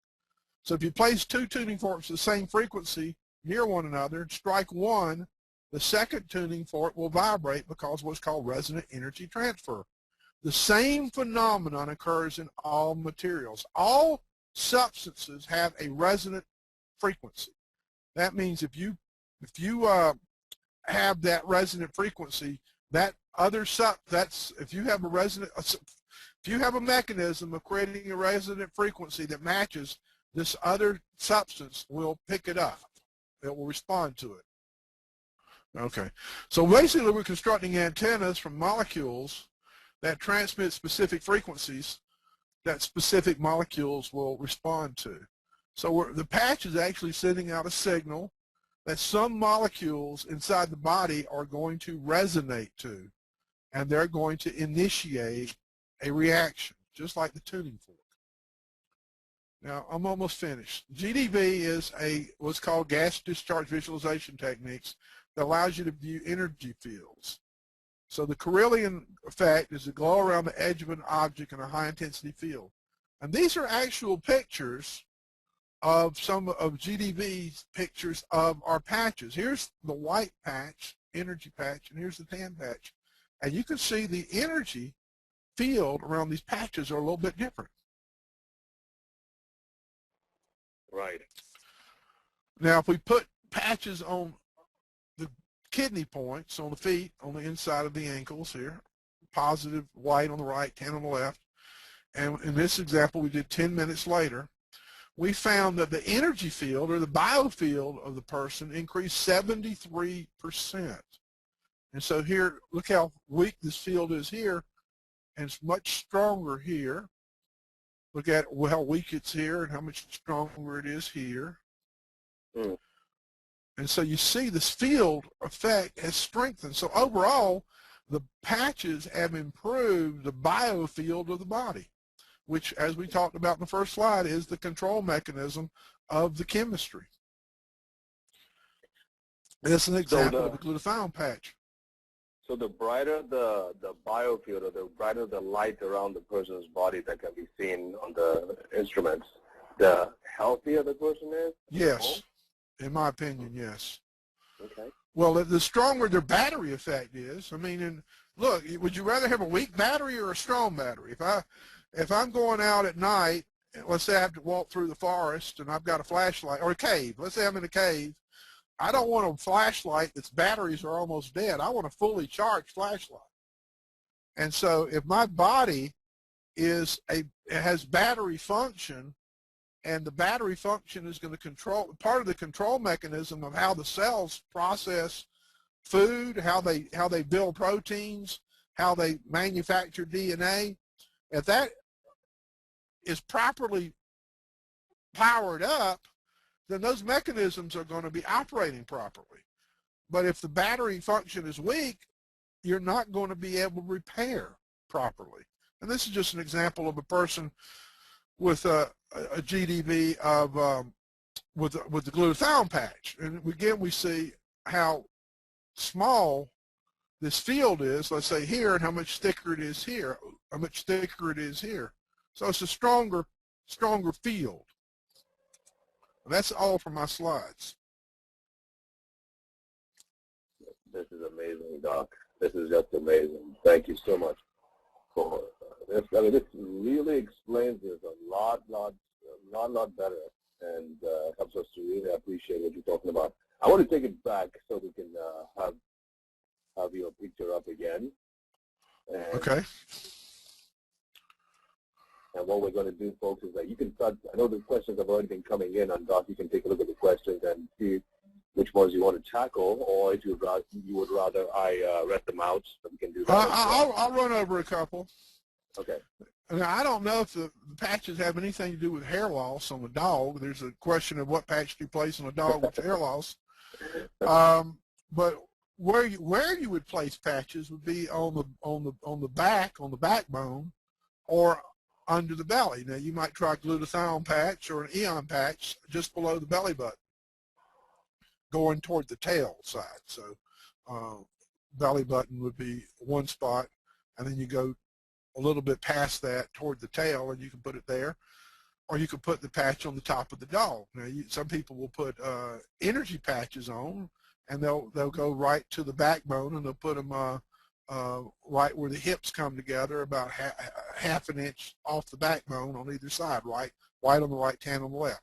So if you place two tuning forks at the same frequency near one another and strike one, the second tuning fork will vibrate because of what's called resonant energy transfer. The same phenomenon occurs in all materials. All substances have a resonant frequency. That means if you have that resonant frequency, if you have a mechanism of creating a resonant frequency that matches, this other substance will pick it up. It will respond to it. Okay, so basically we're constructing antennas from molecules that transmit specific frequencies that specific molecules will respond to. So the patch is actually sending out a signal that some molecules inside the body are going to resonate to, and they're going to initiate a reaction. just like the tuning fork. Now, I'm almost finished. GDV is what's called gas discharge visualization techniques that allows you to view energy fields. So the Carilion effect is the glow around the edge of an object in a high-intensity field. And these are actual pictures of some of GDV's pictures of our patches. Here's the white patch, energy patch, and here's the tan patch. And you can see the energy field around these patches are a little bit different. Right. Now, if we put patches on the kidney points on the feet, on the inside of the ankles here, positive white on the right, tan on the left, and in this example we did 10 minutes later, we found that the energy field or the biofield of the person increased 73%. And so here, look how weak this field is here, and it's much stronger here. Look at how weak it's here and how much stronger it is here. Mm. And so you see this field effect has strengthened. So overall, the patches have improved the biofield of the body, which, as we talked about in the first slide, is the control mechanism of the chemistry. That's an example of the glutathione patch. So the brighter the biofield, or the brighter the light around the person's body that can be seen on the instruments, the healthier the person is? Yes, in my opinion, yes. Okay. Well, the stronger their battery effect is. I mean, and look, would you rather have a weak battery or a strong battery? If I'm going out at night, let's say I have to walk through the forest and I've got a flashlight, or a cave. Let's say I'm in a cave. I don't want a flashlight that's batteries are almost dead. I want a fully charged flashlight. And so if my body has battery function, and the battery function is going to control, part of the control mechanism of how the cells process food, how they build proteins, how they manufacture DNA, if that is properly powered up, then those mechanisms are going to be operating properly. But if the battery function is weak, you're not going to be able to repair properly. And this is just an example of a person with a GDV of with the glutathione patch. And again, we see how small this field is, let's say here, and how much thicker it is here, how much thicker it is here. So it's a stronger field. That's all for my slides. This is amazing, Doc. This is just amazing. Thank you so much for this. I mean, this really explains this a lot better, and helps us to really appreciate what you're talking about. I want to take it back so we can have your picture up again. And, okay. And what we're going to do, folks, is that you can start. I know the questions have already been coming in, and Doc, you can take a look at the questions and see which ones you want to tackle, or if you would rather I read them out, so we can do that. I'll run over a couple. Okay. Now, I don't know if the patches have anything to do with hair loss on the dog. There's a question of what patch do you place on a dog with hair loss. But where you would place patches would be on the backbone, or under the belly. Now, you might try a glutathione patch or an eon patch just below the belly button, going toward the tail side. So belly button would be one spot, and then you go a little bit past that toward the tail, and you can put it there. Or you can put the patch on the top of the dog. Now, some people will put energy patches on, and they'll go right to the backbone, and they'll put them right where the hips come together, about half an inch off the backbone on either side, right on the right, tan on the left.